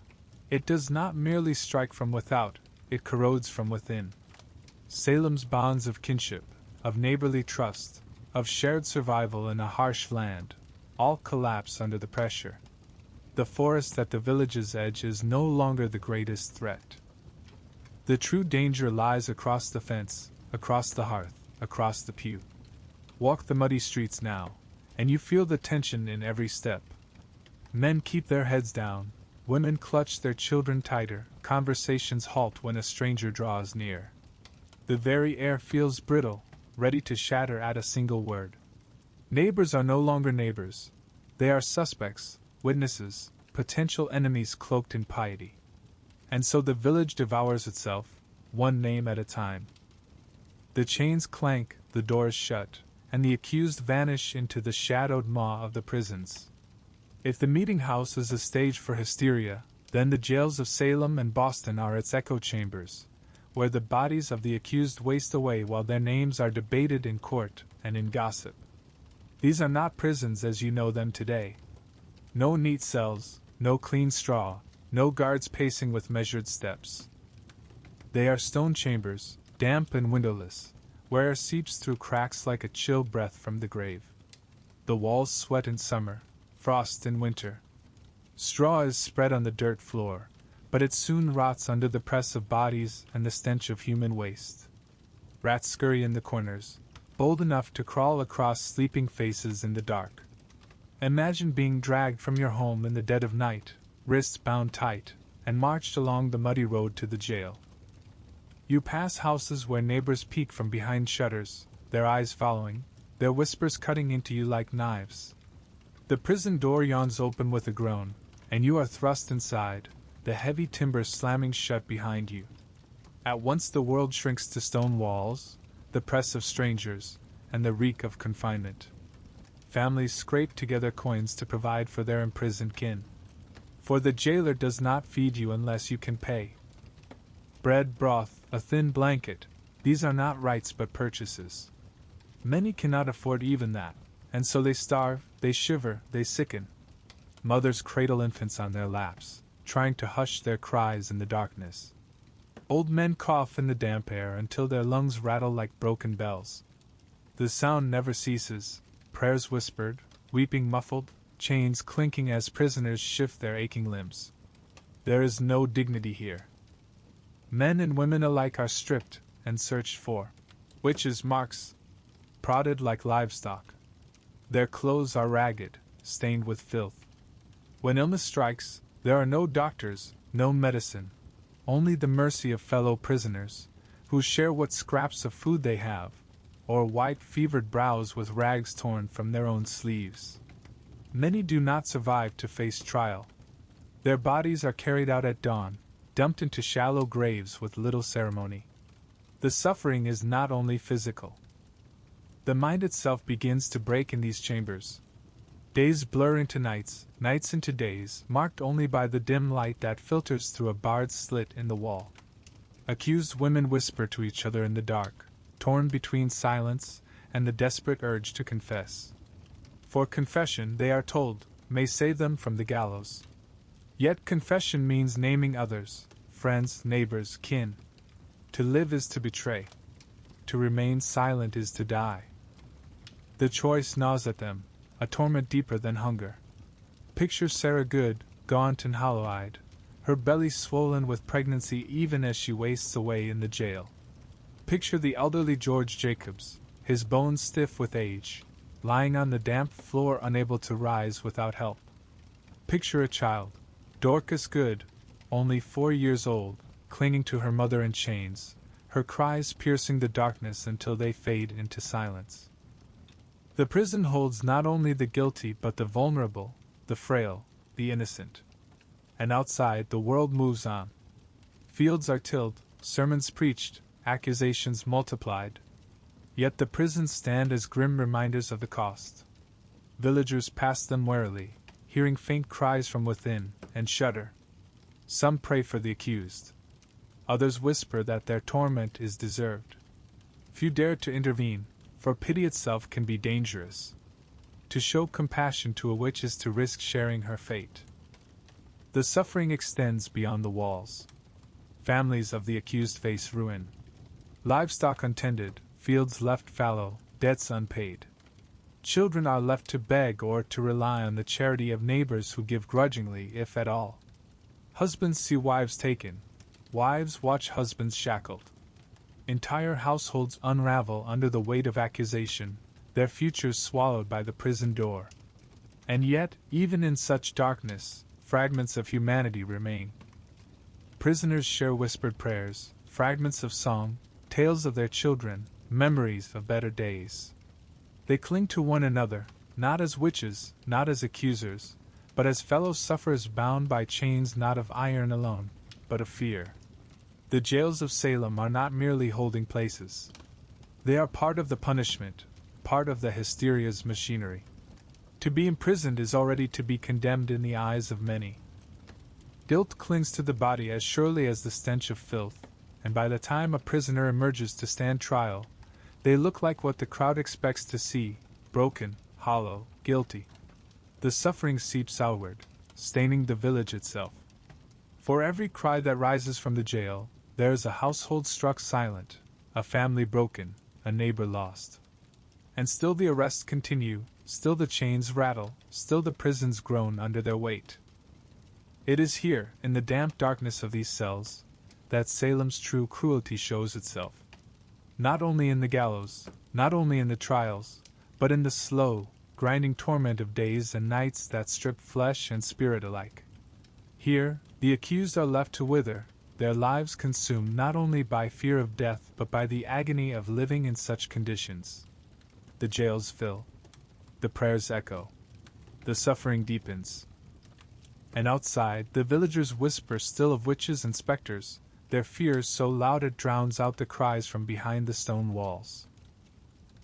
It does not merely strike from without, it corrodes from within. Salem's bonds of kinship, of neighborly trust, of shared survival in a harsh land, all collapse under the pressure. The forest at the village's edge is no longer the greatest threat. The true danger lies across the fence, across the hearth, across the pew. Walk the muddy streets now, and you feel the tension in every step. Men keep their heads down, women clutch their children tighter, conversations halt when a stranger draws near. The very air feels brittle, ready to shatter at a single word. Neighbors are no longer neighbors. They are suspects, witnesses, potential enemies cloaked in piety. And so the village devours itself, one name at a time. The chains clank, the doors shut, and the accused vanish into the shadowed maw of the prisons. If the meetinghouse is a stage for hysteria, then the jails of Salem and Boston are its echo chambers, where the bodies of the accused waste away while their names are debated in court and in gossip. These are not prisons as you know them today. No neat cells, no clean straw, no guards pacing with measured steps. They are stone chambers, damp and windowless, where air seeps through cracks like a chill breath from the grave. The walls sweat in summer, frost in winter. Straw is spread on the dirt floor, but it soon rots under the press of bodies and the stench of human waste. Rats scurry in the corners, bold enough to crawl across sleeping faces in the dark. Imagine being dragged from your home in the dead of night, wrists bound tight, and marched along the muddy road to the jail. You pass houses where neighbors peek from behind shutters, their eyes following, their whispers cutting into you like knives. The prison door yawns open with a groan, and you are thrust inside, the heavy timbers slamming shut behind you. At once the world shrinks to stone walls, the press of strangers, and the reek of confinement. Families scrape together coins to provide for their imprisoned kin. For the jailer does not feed you unless you can pay. Bread, broth, a thin blanket, these are not rights but purchases. Many cannot afford even that, and so they starve, they shiver, they sicken. Mothers cradle infants on their laps, trying to hush their cries in the darkness. Old men cough in the damp air until their lungs rattle like broken bells. The sound never ceases, prayers whispered, weeping muffled, chains clinking as prisoners shift their aching limbs. There is no dignity here. Men and women alike are stripped and searched for. Witches' marks, prodded like livestock. Their clothes are ragged, stained with filth. When illness strikes, there are no doctors, no medicine, only the mercy of fellow prisoners, who share what scraps of food they have, or white fevered brows with rags torn from their own sleeves. Many do not survive to face trial. Their bodies are carried out at dawn, dumped into shallow graves with little ceremony. The suffering is not only physical. The mind itself begins to break in these chambers. Days blur into nights, nights into days, marked only by the dim light that filters through a barred slit in the wall. Accused women whisper to each other in the dark, torn between silence and the desperate urge to confess. For confession, they are told, may save them from the gallows. Yet confession means naming others, friends, neighbors, kin. To live is to betray. To remain silent is to die. The choice gnaws at them, a torment deeper than hunger. Picture Sarah Good, gaunt and hollow-eyed, her belly swollen with pregnancy even as she wastes away in the jail. Picture the elderly George Jacobs, his bones stiff with age, lying on the damp floor unable to rise without help. Picture a child, Dorcas Good, only 4 years old, clinging to her mother in chains, her cries piercing the darkness until they fade into silence. The prison holds not only the guilty but the vulnerable, the frail, the innocent. And outside, the world moves on. Fields are tilled, sermons preached, accusations multiplied. Yet the prisons stand as grim reminders of the cost. Villagers pass them warily, hearing faint cries from within, and shudder. Some pray for the accused. Others whisper that their torment is deserved. Few dare to intervene, for pity itself can be dangerous. To show compassion to a witch is to risk sharing her fate. The suffering extends beyond the walls. Families of the accused face ruin. Livestock untended, fields left fallow, debts unpaid. Children are left to beg or to rely on the charity of neighbors who give grudgingly, if at all. Husbands see wives taken. Wives watch husbands shackled. Entire households unravel under the weight of accusation, their futures swallowed by the prison door. And yet, even in such darkness, fragments of humanity remain. Prisoners share whispered prayers, fragments of song, tales of their children, memories of better days. They cling to one another, not as witches, not as accusers, but as fellow sufferers bound by chains not of iron alone, but of fear. The jails of Salem are not merely holding places. They are part of the punishment, part of the hysteria's machinery. To be imprisoned is already to be condemned in the eyes of many. Guilt clings to the body as surely as the stench of filth, and by the time a prisoner emerges to stand trial, they look like what the crowd expects to see, broken, hollow, guilty. The suffering seeps outward, staining the village itself. For every cry that rises from the jail, there is a household struck silent, a family broken, a neighbor lost. And still the arrests continue, still the chains rattle, still the prisons groan under their weight. It is here, in the damp darkness of these cells, that Salem's true cruelty shows itself. Not only in the gallows, not only in the trials, but in the slow, grinding torment of days and nights that strip flesh and spirit alike. Here, the accused are left to wither, their lives consumed not only by fear of death but by the agony of living in such conditions. The jails fill. The prayers echo. The suffering deepens. And outside, the villagers whisper still of witches and specters, their fears so loud it drowns out the cries from behind the stone walls.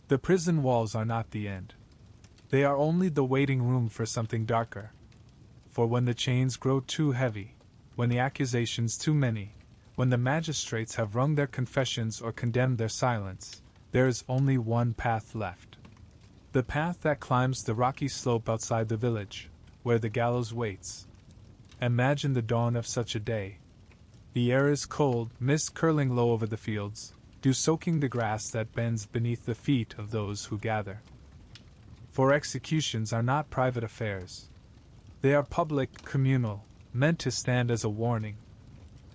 The prison walls are not the end. They are only the waiting room for something darker. For when the chains grow too heavy, when the accusations too many, when the magistrates have wrung their confessions or condemned their silence, there is only one path left. The path that climbs the rocky slope outside the village, where the gallows waits. Imagine the dawn of such a day. The air is cold, mist curling low over the fields, dew soaking the grass that bends beneath the feet of those who gather. For executions are not private affairs. They are public, communal, meant to stand as a warning.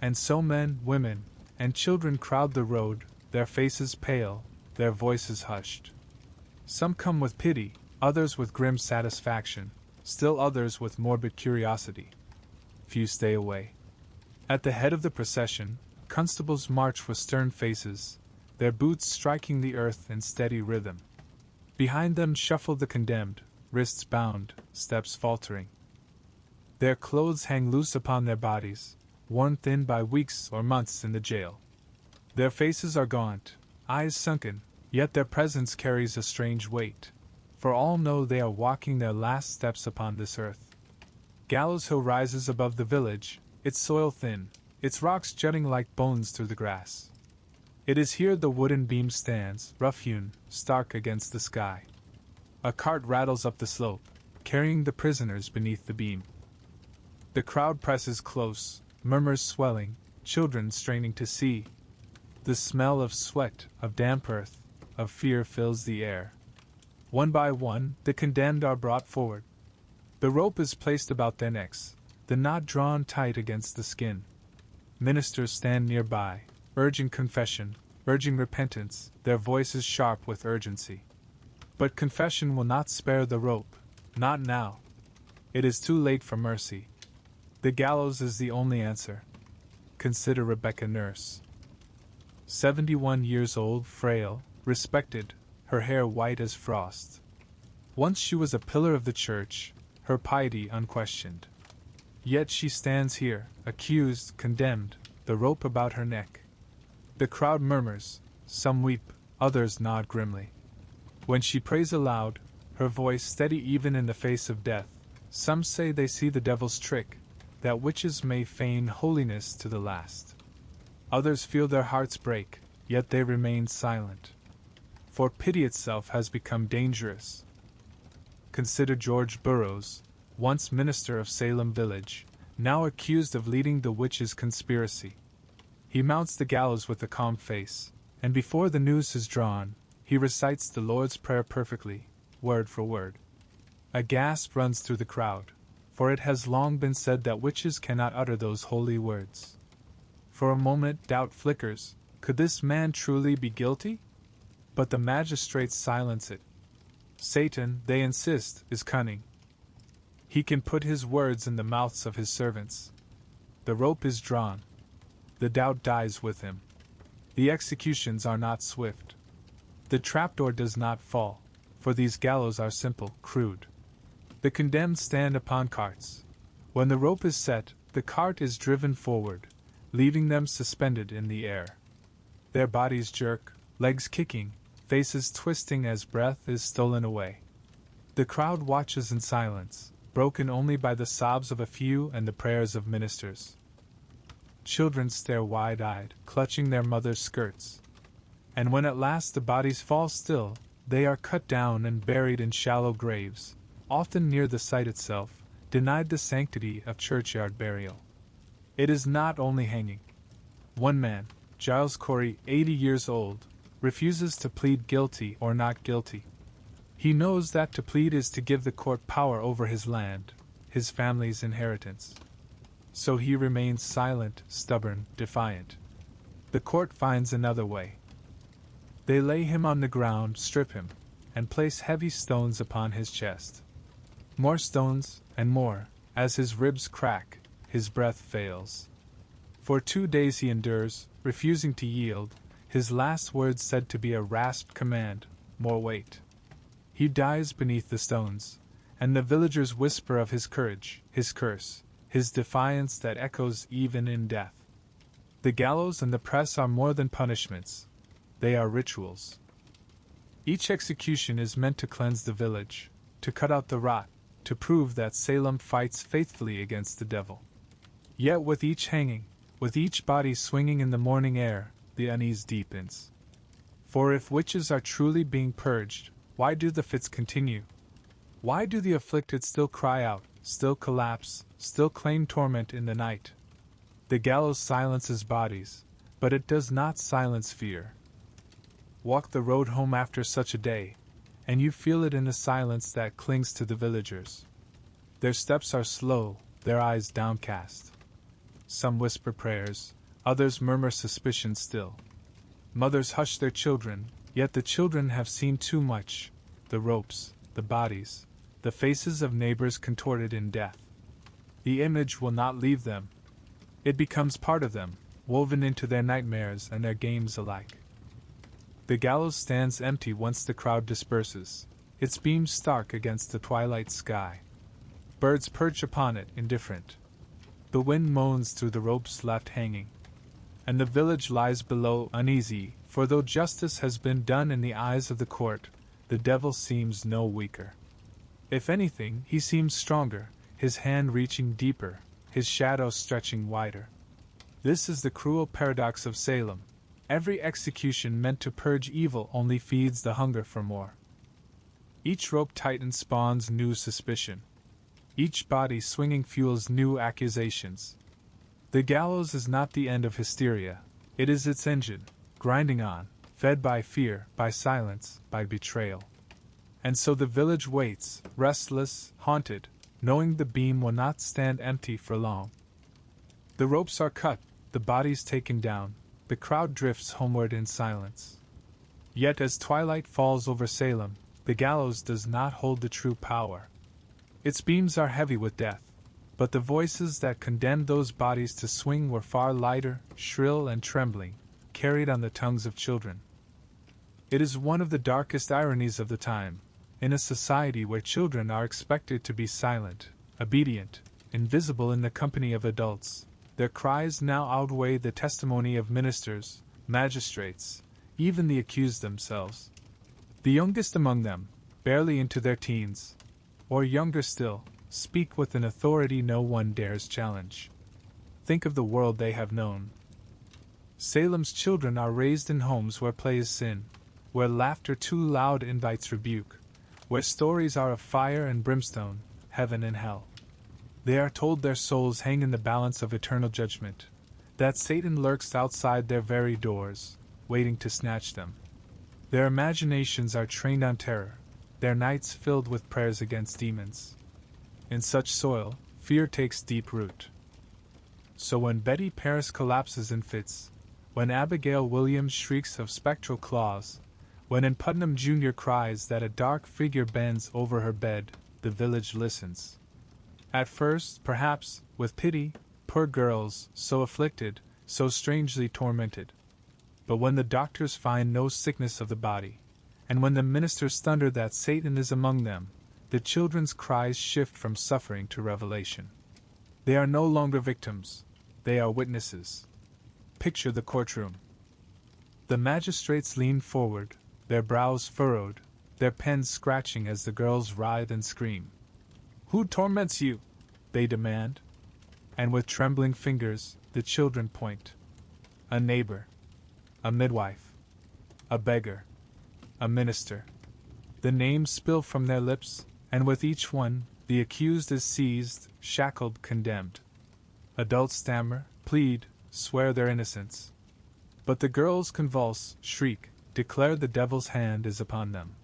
And so men, women, and children crowd the road, their faces pale, their voices hushed. Some come with pity, others with grim satisfaction, still others with morbid curiosity. Few stay away. At the head of the procession, constables march with stern faces, their boots striking the earth in steady rhythm. Behind them shuffle the condemned, wrists bound, steps faltering. Their clothes hang loose upon their bodies, worn thin by weeks or months in the jail. Their faces are gaunt, eyes sunken, yet their presence carries a strange weight, for all know they are walking their last steps upon this earth. Gallows Hill rises above the village, its soil thin, its rocks jutting like bones through the grass. It is here the wooden beam stands, rough-hewn, stark against the sky. A cart rattles up the slope, carrying the prisoners beneath the beam. The crowd presses close, murmurs swelling, children straining to see. The smell of sweat, of damp earth, of fear fills the air. One by one, the condemned are brought forward. The rope is placed about their necks, the knot drawn tight against the skin. Ministers stand nearby, urging confession, urging repentance, their voices sharp with urgency. But confession will not spare the rope, not now. It is too late for mercy. The gallows is the only answer. Consider Rebecca Nurse. 71 years old, frail, respected, her hair white as frost. Once she was a pillar of the church, her piety unquestioned. Yet she stands here, accused, condemned, the rope about her neck. The crowd murmurs, some weep, others nod grimly. When she prays aloud, her voice steady even in the face of death, some say they see the devil's trick, that witches may feign holiness to the last. Others feel their hearts break, yet they remain silent. For pity itself has become dangerous. Consider George Burroughs, once minister of Salem village, now accused of leading the witches' conspiracy. He mounts the gallows with a calm face, and before the noose is drawn, he recites the Lord's Prayer perfectly, word for word. A gasp runs through the crowd, for it has long been said that witches cannot utter those holy words. For a moment doubt flickers, could this man truly be guilty? But the magistrates silence it. Satan, they insist, is cunning. He can put his words in the mouths of his servants. The rope is drawn. The doubt dies with him. The executions are not swift. The trapdoor does not fall, for these gallows are simple, crude. The condemned stand upon carts. When the rope is set, the cart is driven forward, leaving them suspended in the air. Their bodies jerk, legs kicking, faces twisting as breath is stolen away. The crowd watches in silence, broken only by the sobs of a few and the prayers of ministers. Children stare wide-eyed, clutching their mothers' skirts. And when at last the bodies fall still, they are cut down and buried in shallow graves, often near the site itself, denied the sanctity of churchyard burial. It is not only hanging. One man, Giles Corey, 80 years old, refuses to plead guilty or not guilty. He knows that to plead is to give the court power over his land, his family's inheritance. So he remains silent, stubborn, defiant. The court finds another way. They lay him on the ground, strip him, and place heavy stones upon his chest. More stones, and more, as his ribs crack, his breath fails. For 2 days he endures, refusing to yield, his last words said to be a rasped command, more weight. He dies beneath the stones, and the villagers whisper of his courage, his curse, his defiance that echoes even in death. The gallows and the press are more than punishments, they are rituals. Each execution is meant to cleanse the village, to cut out the rot, to prove that Salem fights faithfully against the devil. Yet with each hanging, with each body swinging in the morning air, the unease deepens. For if witches are truly being purged, why do the fits continue? Why do the afflicted still cry out, still collapse, still claim torment in the night. The gallows silences bodies, but it does not silence fear. Walk the road home after such a day, and you feel it in the silence that clings to the villagers. Their steps are slow, their eyes downcast. Some whisper prayers, others murmur suspicion still. Mothers hush their children, yet the children have seen too much: the ropes, the bodies, the faces of neighbors contorted in death. The image will not leave them. It becomes part of them, woven into their nightmares and their games alike. The gallows stands empty once the crowd disperses, its beams stark against the twilight sky. Birds perch upon it, indifferent. The wind moans through the ropes left hanging. And the village lies below, uneasy, for though justice has been done in the eyes of the court, the devil seems no weaker. If anything, he seems stronger, his hand reaching deeper, his shadow stretching wider. This is the cruel paradox of Salem. Every execution meant to purge evil only feeds the hunger for more. Each rope tightened spawns new suspicion. Each body swinging fuels new accusations. The gallows is not the end of hysteria, it is its engine, grinding on, fed by fear, by silence, by betrayal. And so the village waits, restless, haunted, knowing the beam will not stand empty for long. The ropes are cut, the bodies taken down, the crowd drifts homeward in silence. Yet as twilight falls over Salem, the gallows does not hold the true power. Its beams are heavy with death, but the voices that condemned those bodies to swing were far lighter, shrill and trembling, carried on the tongues of children. It is one of the darkest ironies of the time, in a society where children are expected to be silent, obedient, invisible in the company of adults. Their cries now outweigh the testimony of ministers, magistrates, even the accused themselves. The youngest among them, barely into their teens, or younger still, speak with an authority no one dares challenge. Think of the world they have known. Salem's children are raised in homes where play is sin, where laughter too loud invites rebuke, where stories are of fire and brimstone, heaven and hell. They are told their souls hang in the balance of eternal judgment, that Satan lurks outside their very doors, waiting to snatch them. Their imaginations are trained on terror, their nights filled with prayers against demons. In such soil, fear takes deep root. So when Betty Paris collapses in fits, when Abigail Williams shrieks of spectral claws, when in Putnam Jr. cries that a dark figure bends over her bed, the village listens. At first, perhaps, with pity, poor girls, so afflicted, so strangely tormented. But when the doctors find no sickness of the body, and when the ministers thunder that Satan is among them, the children's cries shift from suffering to revelation. They are no longer victims, they are witnesses. Picture the courtroom. The magistrates lean forward, their brows furrowed, their pens scratching as the girls writhe and scream. "Who torments you?" they demand. And with trembling fingers, the children point. A neighbor, a midwife, a beggar, a minister. The names spill from their lips, and with each one, the accused is seized, shackled, condemned. Adults stammer, plead, swear their innocence. But the girls convulse, shriek, declare the devil's hand is upon them.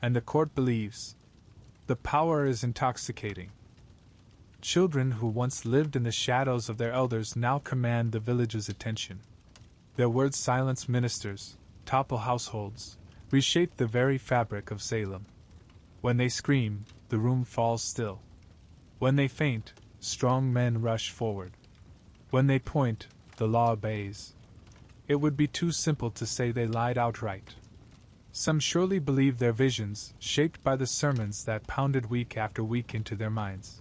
And the court believes. The power is intoxicating. Children who once lived in the shadows of their elders now command the village's attention. Their words silence ministers, topple households, reshape the very fabric of Salem. When they scream, the room falls still. When they faint, strong men rush forward. When they point, the law obeys. It would be too simple to say they lied outright. Some surely believed their visions, shaped by the sermons that pounded week after week into their minds.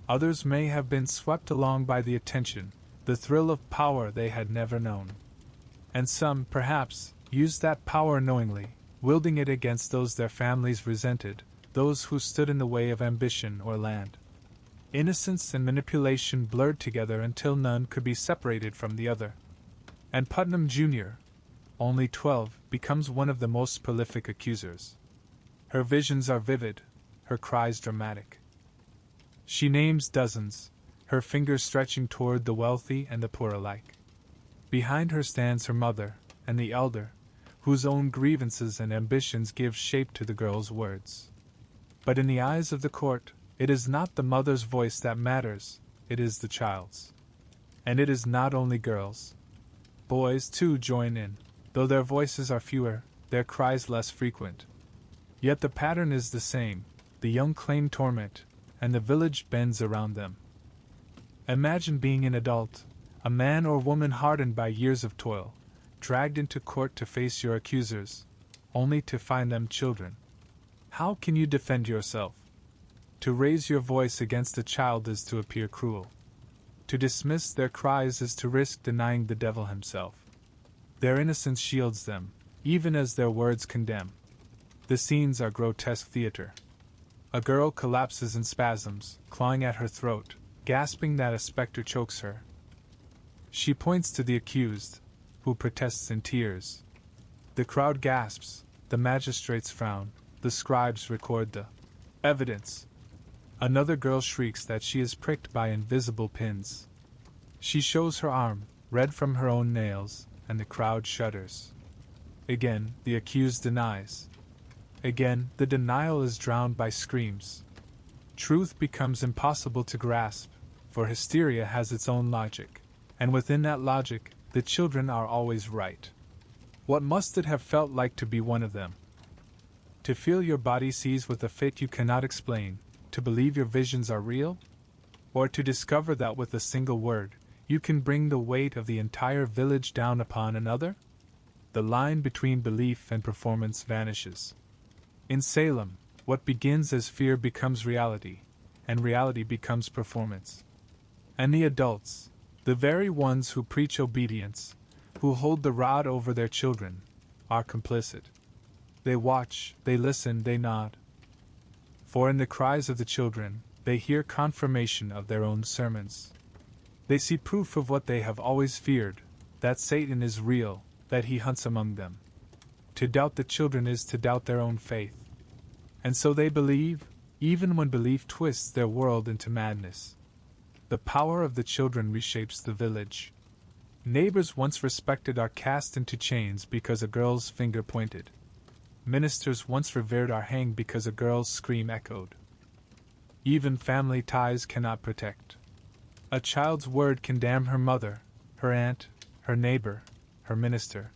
Others may have been swept along by the attention, the thrill of power they had never known. And some, perhaps, used that power knowingly, wielding it against those their families resented, those who stood in the way of ambition or land. Innocence and manipulation blurred together until none could be separated from the other. And Putnam Jr., only 12, becomes one of the most prolific accusers. Her visions are vivid, her cries dramatic. She names dozens, her fingers stretching toward the wealthy and the poor alike. Behind her stands her mother, and the elder, whose own grievances and ambitions give shape to the girl's words. But in the eyes of the court, it is not the mother's voice that matters, it is the child's. And it is not only girls. Boys, too, join in, though their voices are fewer, their cries less frequent. Yet the pattern is the same, the young claim torment, and the village bends around them. Imagine being an adult, a man or woman hardened by years of toil, dragged into court to face your accusers, only to find them children. How can you defend yourself? To raise your voice against a child is to appear cruel. To dismiss their cries is to risk denying the devil himself. Their innocence shields them, even as their words condemn. The scenes are grotesque theater. A girl collapses in spasms, clawing at her throat, gasping that a specter chokes her. She points to the accused, who protests in tears. The crowd gasps, the magistrates frown, the scribes record the evidence. Another girl shrieks that she is pricked by invisible pins. She shows her arm, red from her own nails, and the crowd shudders. Again, the accused denies. Again, the denial is drowned by screams. Truth becomes impossible to grasp, for hysteria has its own logic, and within that logic, the children are always right. What must it have felt like to be one of them? To feel your body seize with a fit you cannot explain, to believe your visions are real? Or to discover that with a single word, you can bring the weight of the entire village down upon another? The line between belief and performance vanishes. In Salem, what begins as fear becomes reality, and reality becomes performance. And the adults, the very ones who preach obedience, who hold the rod over their children, are complicit. They watch, they listen, they nod. For in the cries of the children, they hear confirmation of their own sermons. They see proof of what they have always feared, that Satan is real, that he hunts among them. To doubt the children is to doubt their own faith. And so they believe, even when belief twists their world into madness. The power of the children reshapes the village. Neighbors once respected are cast into chains because a girl's finger pointed. Ministers once revered are hanged because a girl's scream echoed. Even family ties cannot protect. A child's word can damn her mother, her aunt, her neighbor, her minister.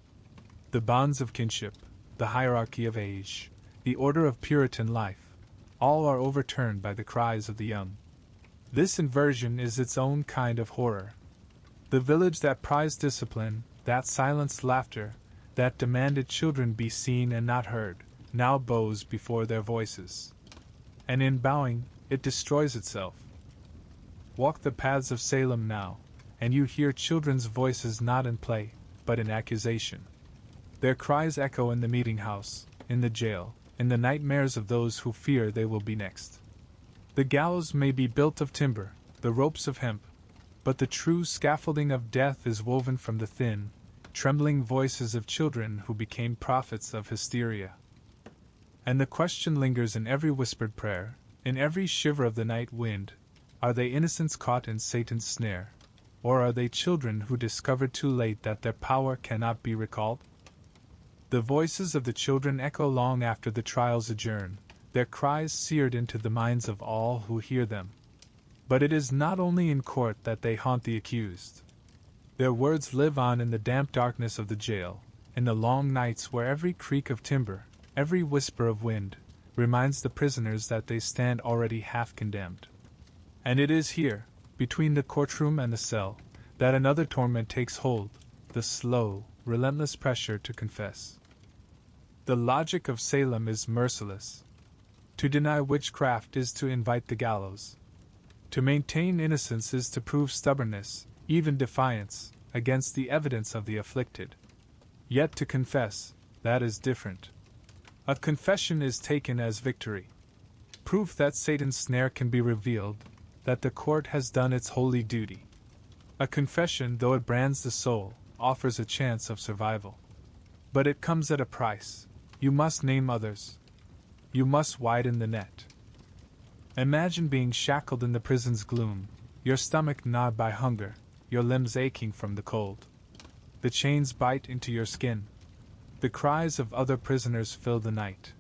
The bonds of kinship, the hierarchy of age, the order of Puritan life, all are overturned by the cries of the young. This inversion is its own kind of horror. The village that prized discipline, that silenced laughter, that demanded children be seen and not heard, now bows before their voices. And in bowing, it destroys itself. Walk the paths of Salem now, and you hear children's voices not in play, but in accusation. Their cries echo in the meetinghouse, in the jail, in the nightmares of those who fear they will be next. The gallows may be built of timber, the ropes of hemp, but the true scaffolding of death is woven from the thin, trembling voices of children who became prophets of hysteria. And the question lingers in every whispered prayer, in every shiver of the night wind: are they innocents caught in Satan's snare, or are they children who discovered too late that their power cannot be recalled? The voices of the children echo long after the trials adjourn, their cries seared into the minds of all who hear them. But it is not only in court that they haunt the accused. Their words live on in the damp darkness of the jail, in the long nights where every creak of timber, every whisper of wind, reminds the prisoners that they stand already half condemned. And it is here, between the courtroom and the cell, that another torment takes hold, the slow, relentless pressure to confess. The logic of Salem is merciless. To deny witchcraft is to invite the gallows. To maintain innocence is to prove stubbornness, even defiance, against the evidence of the afflicted. Yet to confess, that is different. A confession is taken as victory. Proof that Satan's snare can be revealed, that the court has done its holy duty. A confession, though it brands the soul, offers a chance of survival. But it comes at a price. You must name others. You must widen the net. Imagine being shackled in the prison's gloom, your stomach gnawed by hunger, your limbs aching from the cold. The chains bite into your skin. The cries of other prisoners fill the night.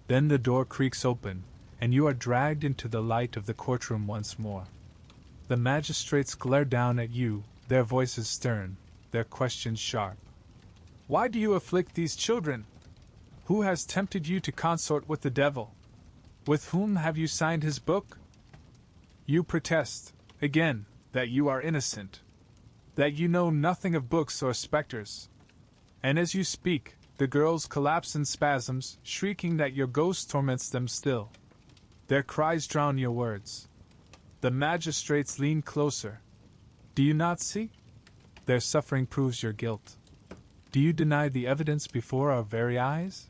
Then the door creaks open, and you are dragged into the light of the courtroom once more. The magistrates glare down at you, their voices stern, their questions sharp. Why do you afflict these children? Who has tempted you to consort with the devil? With whom have you signed his book? You protest, again, that you are innocent, that you know nothing of books or specters. And as you speak, the girls collapse in spasms, shrieking that your ghost torments them still. Their cries drown your words. The magistrates lean closer. Do you not see? Their suffering proves your guilt. Do you deny the evidence before our very eyes?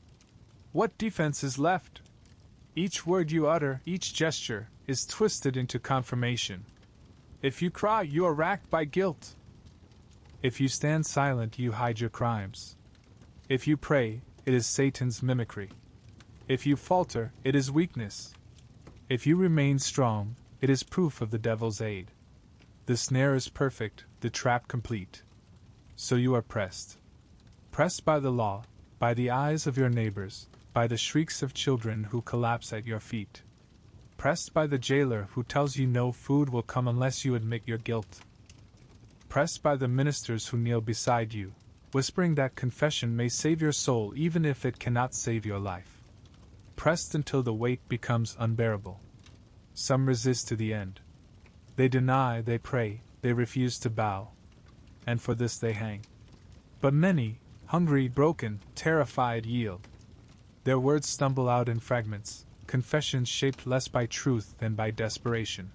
What defense is left? Each word you utter, each gesture, is twisted into confirmation. If you cry, you are racked by guilt. If you stand silent, you hide your crimes. If you pray, it is Satan's mimicry. If you falter, it is weakness. If you remain strong, it is proof of the devil's aid. The snare is perfect, the trap complete. So you are pressed. Pressed by the law, by the eyes of your neighbors, by the shrieks of children who collapse at your feet. Pressed by the jailer who tells you no food will come unless you admit your guilt. Pressed by the ministers who kneel beside you, whispering that confession may save your soul even if it cannot save your life. Pressed until the weight becomes unbearable. Some resist to the end. They deny, they pray, they refuse to bow. And for this they hang. But many, hungry, broken, terrified, yield. Their words stumble out in fragments, confessions shaped less by truth than by desperation.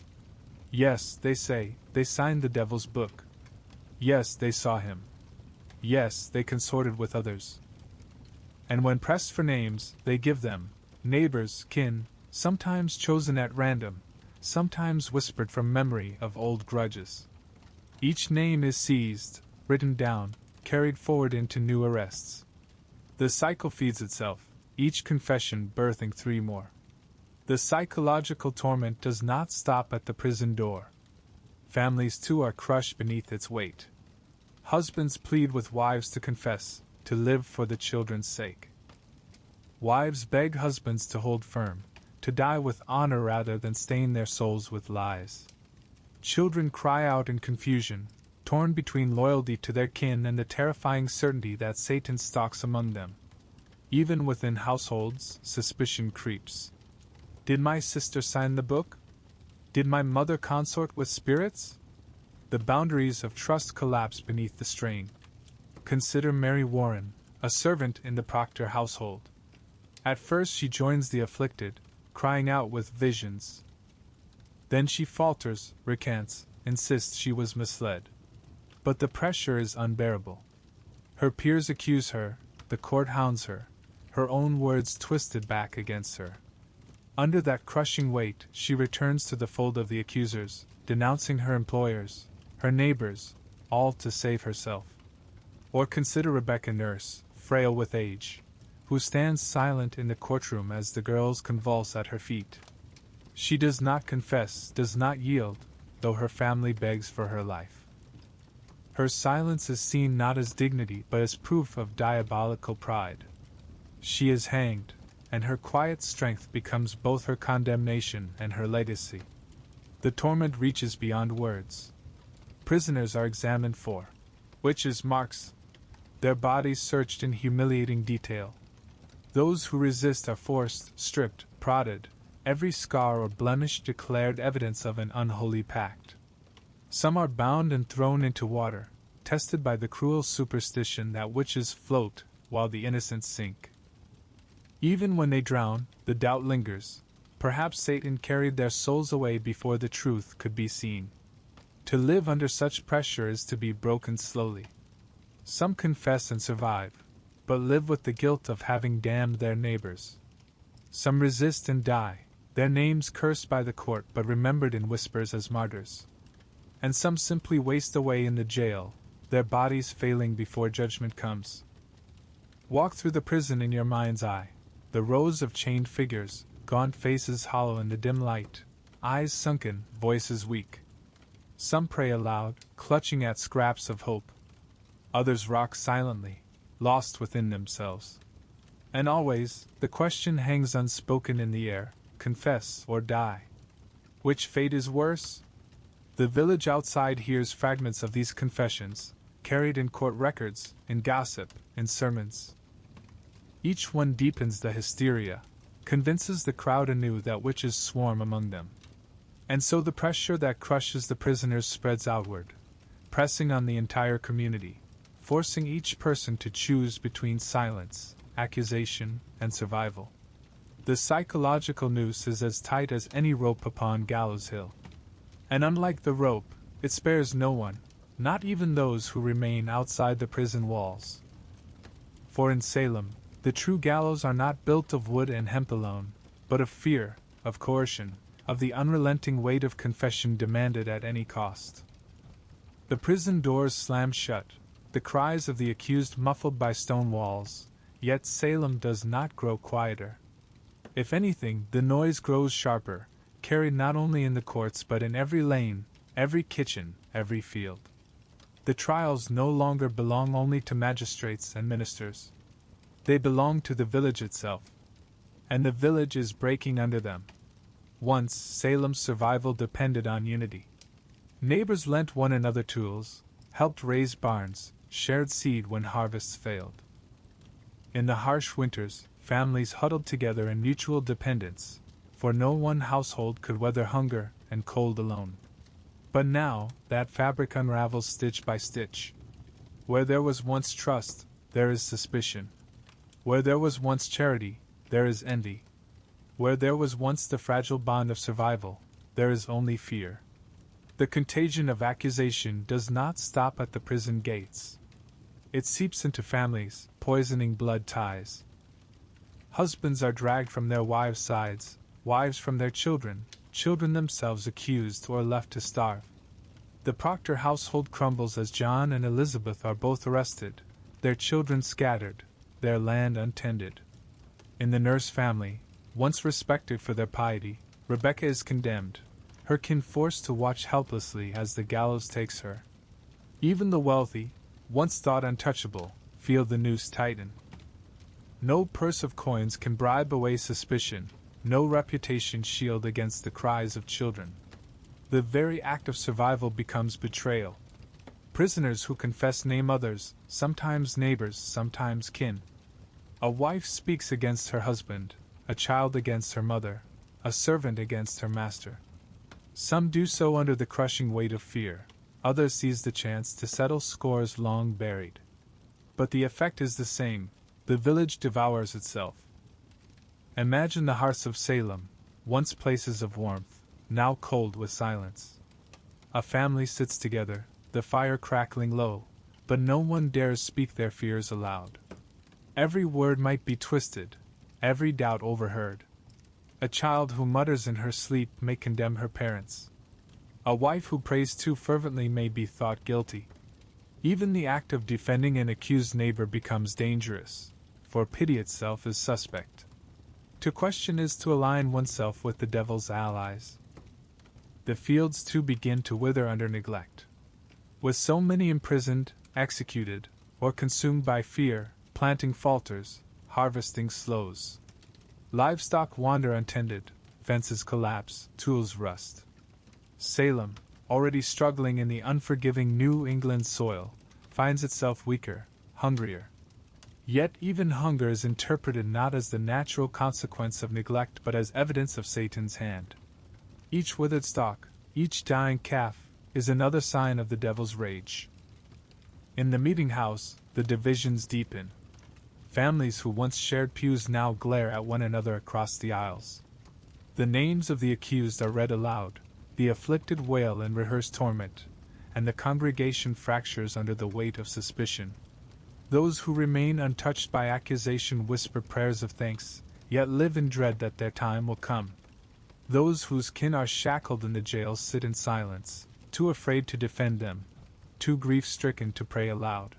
Yes, they say, they signed the devil's book. Yes, they saw him. Yes, they consorted with others. And when pressed for names, they give them, neighbors, kin, sometimes chosen at random, sometimes whispered from memory of old grudges. Each name is seized, written down, carried forward into new arrests. The cycle feeds itself, each confession birthing three more. The psychological torment does not stop at the prison door. Families too are crushed beneath its weight. Husbands plead with wives to confess, to live for the children's sake. Wives beg husbands to hold firm, to die with honor rather than stain their souls with lies. Children cry out in confusion, torn between loyalty to their kin and the terrifying certainty that Satan stalks among them. Even within households, suspicion creeps. Did my sister sign the book? Did my mother consort with spirits? The boundaries of trust collapse beneath the strain. Consider Mary Warren, a servant in the Proctor household. At first she joins the afflicted, crying out with visions. Then she falters, recants, insists she was misled. But the pressure is unbearable. Her peers accuse her, the court hounds her, her own words twisted back against her. Under that crushing weight, she returns to the fold of the accusers, denouncing her employers, her neighbors, all to save herself. Or consider Rebecca Nurse, frail with age, who stands silent in the courtroom as the girls convulse at her feet. She does not confess, does not yield, though her family begs for her life. Her silence is seen not as dignity but as proof of diabolical pride. She is hanged, and her quiet strength becomes both her condemnation and her legacy. The torment reaches beyond words. Prisoners are examined for witches' marks, their bodies searched in humiliating detail. Those who resist are forced, stripped, prodded, every scar or blemish declared evidence of an unholy pact. Some are bound and thrown into water, tested by the cruel superstition that witches float while the innocent sink. Even when they drown, the doubt lingers. Perhaps Satan carried their souls away before the truth could be seen. To live under such pressure is to be broken slowly. Some confess and survive, but live with the guilt of having damned their neighbors. Some resist and die, their names cursed by the court but remembered in whispers as martyrs. And some simply waste away in the jail, their bodies failing before judgment comes. Walk through the prison in your mind's eye, the rows of chained figures, gaunt faces hollow in the dim light, eyes sunken, voices weak. Some pray aloud, clutching at scraps of hope. Others rock silently, lost within themselves. And always, the question hangs unspoken in the air: confess or die? Which fate is worse? The village outside hears fragments of these confessions, carried in court records, in gossip, in sermons. Each one deepens the hysteria, convinces the crowd anew that witches swarm among them. And so the pressure that crushes the prisoners spreads outward, pressing on the entire community, forcing each person to choose between silence, accusation, and survival. The psychological noose is as tight as any rope upon Gallows Hill. And unlike the rope, it spares no one, not even those who remain outside the prison walls. For in Salem, the true gallows are not built of wood and hemp alone, but of fear, of coercion, of the unrelenting weight of confession demanded at any cost. The prison doors slam shut, the cries of the accused muffled by stone walls, yet Salem does not grow quieter. If anything, the noise grows sharper, carried not only in the courts but in every lane, every kitchen, every field. The trials no longer belong only to magistrates and ministers. They belong to the village itself. And the village is breaking under them. Once, Salem's survival depended on unity. Neighbors lent one another tools, helped raise barns, shared seed when harvests failed. In the harsh winters, families huddled together in mutual dependence, for no one household could weather hunger and cold alone. But now, that fabric unravels stitch by stitch. Where there was once trust, there is suspicion. Where there was once charity, there is envy. Where there was once the fragile bond of survival, there is only fear. The contagion of accusation does not stop at the prison gates. It seeps into families, poisoning blood ties. Husbands are dragged from their wives' sides, wives from their children, children themselves accused or left to starve. The Proctor household crumbles as John and Elizabeth are both arrested, their children scattered, their land untended. In the nurse family, once respected for their piety, Rebecca is condemned, her kin forced to watch helplessly as the gallows takes her. Even the wealthy, once thought untouchable, feel the noose tighten. No purse of coins can bribe away suspicion, no reputation shield against the cries of children. The very act of survival becomes betrayal. Prisoners who confess name others, sometimes neighbors, sometimes kin. A wife speaks against her husband, a child against her mother, a servant against her master. Some do so under the crushing weight of fear, others seize the chance to settle scores long buried. But the effect is the same: the village devours itself. Imagine the hearths of Salem, once places of warmth, now cold with silence. A family sits together, the fire crackling low, but no one dares speak their fears aloud. Every word might be twisted, every doubt overheard. A child who mutters in her sleep may condemn her parents. A wife who prays too fervently may be thought guilty. Even the act of defending an accused neighbor becomes dangerous, for pity itself is suspect. To question is to align oneself with the devil's allies. The fields too begin to wither under neglect. With so many imprisoned, executed, or consumed by fear, planting falters, harvesting slows. Livestock wander untended, fences collapse, tools rust. Salem, already struggling in the unforgiving New England soil, finds itself weaker, hungrier. Yet even hunger is interpreted not as the natural consequence of neglect but as evidence of Satan's hand. Each withered stalk, each dying calf, is another sign of the devil's rage. In the meetinghouse, the divisions deepen. Families who once shared pews now glare at one another across the aisles. The names of the accused are read aloud, the afflicted wail in rehearsed torment, and the congregation fractures under the weight of suspicion. Those who remain untouched by accusation whisper prayers of thanks, yet live in dread that their time will come. Those whose kin are shackled in the jails sit in silence, too afraid to defend them, too grief-stricken to pray aloud.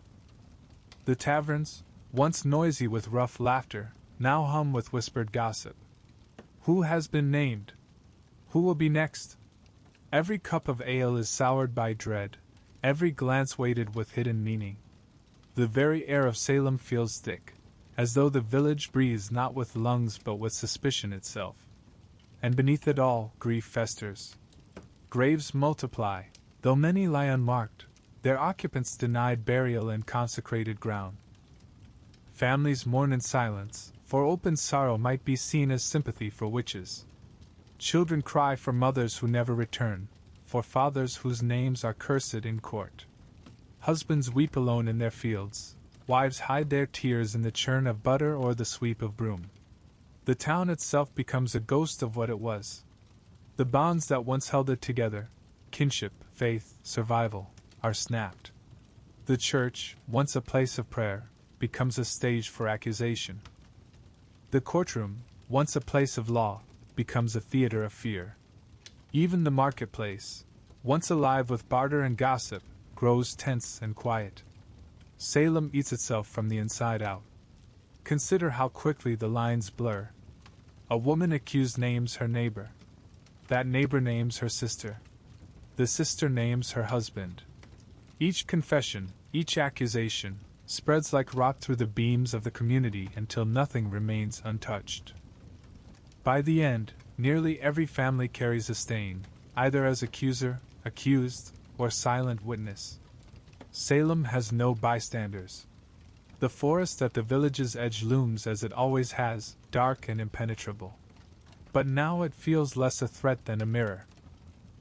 The taverns, once noisy with rough laughter, now hum with whispered gossip. Who has been named? Who will be next? Every cup of ale is soured by dread, every glance weighted with hidden meaning. The very air of Salem feels thick, as though the village breathes not with lungs but with suspicion itself. And beneath it all, grief festers. Graves multiply, though many lie unmarked, their occupants denied burial in consecrated ground. Families mourn in silence, for open sorrow might be seen as sympathy for witches. Children cry for mothers who never return, for fathers whose names are cursed in court. Husbands weep alone in their fields, wives hide their tears in the churn of butter or the sweep of broom. The town itself becomes a ghost of what it was. The bonds that once held it together, kinship, faith, survival, are snapped. The church, once a place of prayer, becomes a stage for accusation. The courtroom, once a place of law, becomes a theater of fear. Even the marketplace, once alive with barter and gossip, grows tense and quiet. Salem eats itself from the inside out. Consider how quickly the lines blur. A woman accused names her neighbor. That neighbor names her sister. The sister names her husband. Each confession, each accusation, spreads like rot through the beams of the community until nothing remains untouched. By the end, nearly every family carries a stain, either as accuser, accused, or silent witness. Salem has no bystanders. The forest at the village's edge looms as it always has, dark and impenetrable. But now it feels less a threat than a mirror.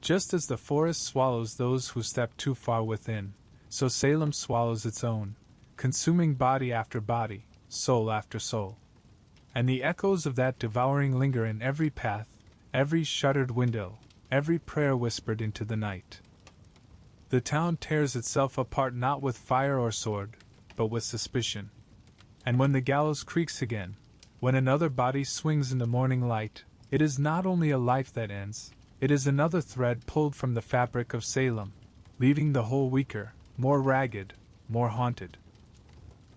Just as the forest swallows those who step too far within, so Salem swallows its own, consuming body after body, soul after soul. And the echoes of that devouring linger in every path, every shuttered window, every prayer whispered into the night. The town tears itself apart not with fire or sword, but with suspicion. And when the gallows creaks again, when another body swings in the morning light, it is not only a life that ends, it is another thread pulled from the fabric of Salem, leaving the whole weaker, more ragged, more haunted.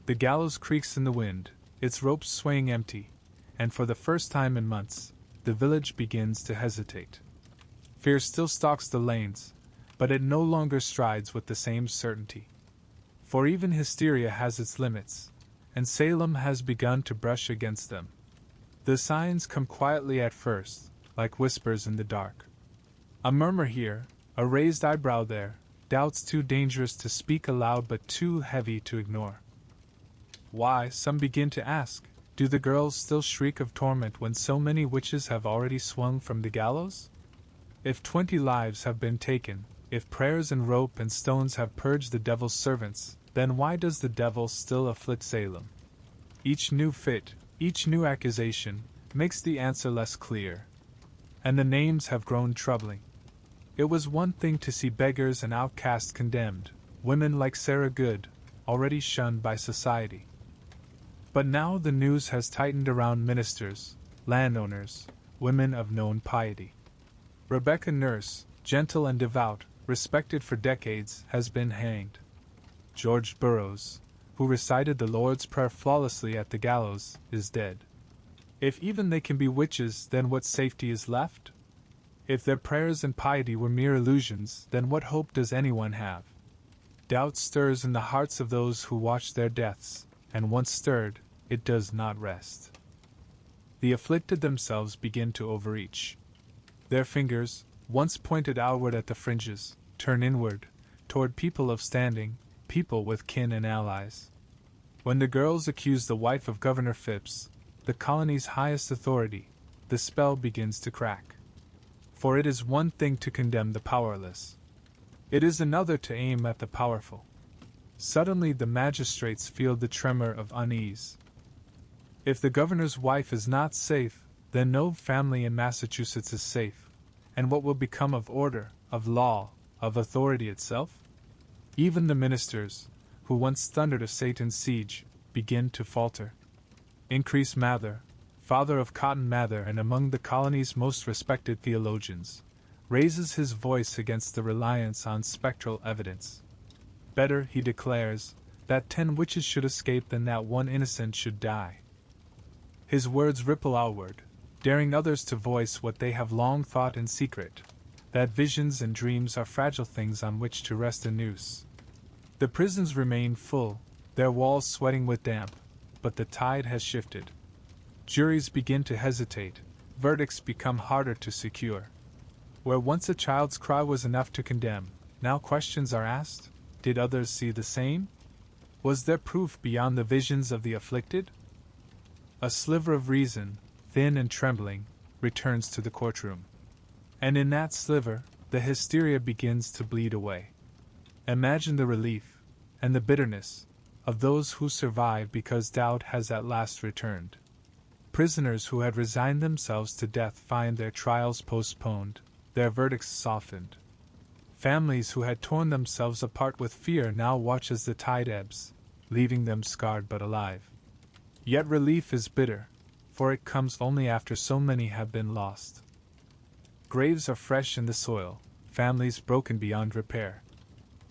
The gallows creaks in the wind, its ropes swaying empty, and for the first time in months, the village begins to hesitate. Fear still stalks the lanes, but it no longer strides with the same certainty. For even hysteria has its limits, and Salem has begun to brush against them. The signs come quietly at first, like whispers in the dark. A murmur here, a raised eyebrow there, doubts too dangerous to speak aloud but too heavy to ignore. Why, some begin to ask, do the girls still shriek of torment when so many witches have already swung from the gallows? If 20 lives have been taken, if prayers and rope and stones have purged the devil's servants, then why does the devil still afflict Salem? Each new fit, each new accusation, makes the answer less clear. And the names have grown troubling. It was one thing to see beggars and outcasts condemned, women like Sarah Good, already shunned by society. But now the news has tightened around ministers, landowners, women of known piety. Rebecca Nurse, gentle and devout, respected for decades, has been hanged. George Burroughs, who recited the Lord's Prayer flawlessly at the gallows, is dead. If even they can be witches, then what safety is left? If their prayers and piety were mere illusions, then what hope does anyone have? Doubt stirs in the hearts of those who watch their deaths, and once stirred, it does not rest. The afflicted themselves begin to overreach. Their fingers, once pointed outward at the fringes, turn inward, toward people of standing, people with kin and allies. When the girls accuse the wife of Governor Phipps, the colony's highest authority, the spell begins to crack. For it is one thing to condemn the powerless. It is another to aim at the powerful. Suddenly the magistrates feel the tremor of unease. If the governor's wife is not safe, then no family in Massachusetts is safe. And what will become of order, of law, of authority itself? Even the ministers, who once thundered of Satan's siege, begin to falter. Increase Mather, father of Cotton Mather and among the colony's most respected theologians, raises his voice against the reliance on spectral evidence. Better, he declares, that 10 witches should escape than that one innocent should die. His words ripple outward, daring others to voice what they have long thought in secret, that visions and dreams are fragile things on which to rest a noose. The prisons remain full, their walls sweating with damp, but the tide has shifted. Juries begin to hesitate, verdicts become harder to secure. Where once a child's cry was enough to condemn, now questions are asked: did others see the same? Was there proof beyond the visions of the afflicted? A sliver of reason, thin and trembling, returns to the courtroom. And in that sliver, the hysteria begins to bleed away. Imagine the relief, and the bitterness, of those who survive because doubt has at last returned. Prisoners who had resigned themselves to death find their trials postponed, their verdicts softened. Families who had torn themselves apart with fear now watch as the tide ebbs, leaving them scarred but alive. Yet relief is bitter, for it comes only after so many have been lost. Graves are fresh in the soil, families broken beyond repair.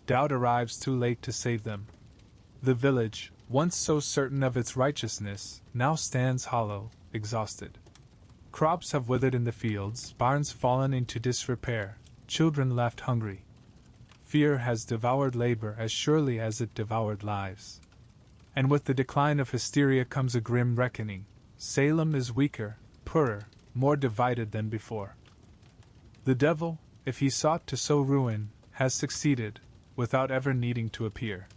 Doubt arrives too late to save them. The village, once so certain of its righteousness, now stands hollow, exhausted. Crops have withered in the fields, barns fallen into disrepair, children left hungry. Fear has devoured labor as surely as it devoured lives. And with the decline of hysteria comes a grim reckoning. Salem is weaker, poorer, more divided than before. The devil, if he sought to sow ruin, has succeeded, without ever needing to appear.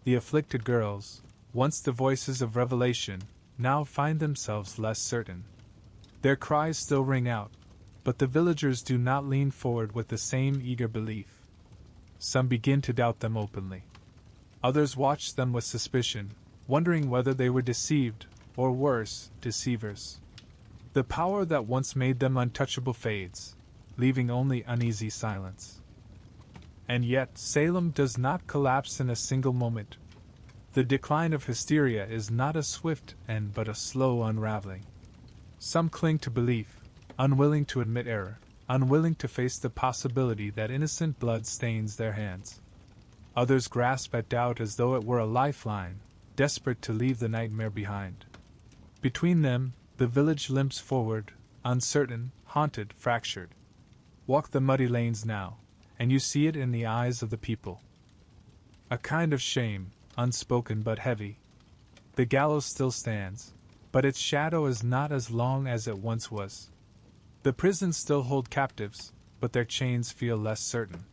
The afflicted girls, once the voices of revelation, now find themselves less certain. Their cries still ring out, but the villagers do not lean forward with the same eager belief. Some begin to doubt them openly. Others watch them with suspicion, wondering whether they were deceived, or worse, deceivers. The power that once made them untouchable fades, leaving only uneasy silence. And yet Salem does not collapse in a single moment. The decline of hysteria is not a swift end but a slow unraveling. Some cling to belief, unwilling to admit error, unwilling to face the possibility that innocent blood stains their hands. Others grasp at doubt as though it were a lifeline, desperate to leave the nightmare behind. Between them, the village limps forward, uncertain, haunted, fractured. Walk the muddy lanes now, and you see it in the eyes of the people. A kind of shame, unspoken but heavy. The gallows still stands, but its shadow is not as long as it once was. The prisons still hold captives, but their chains feel less certain.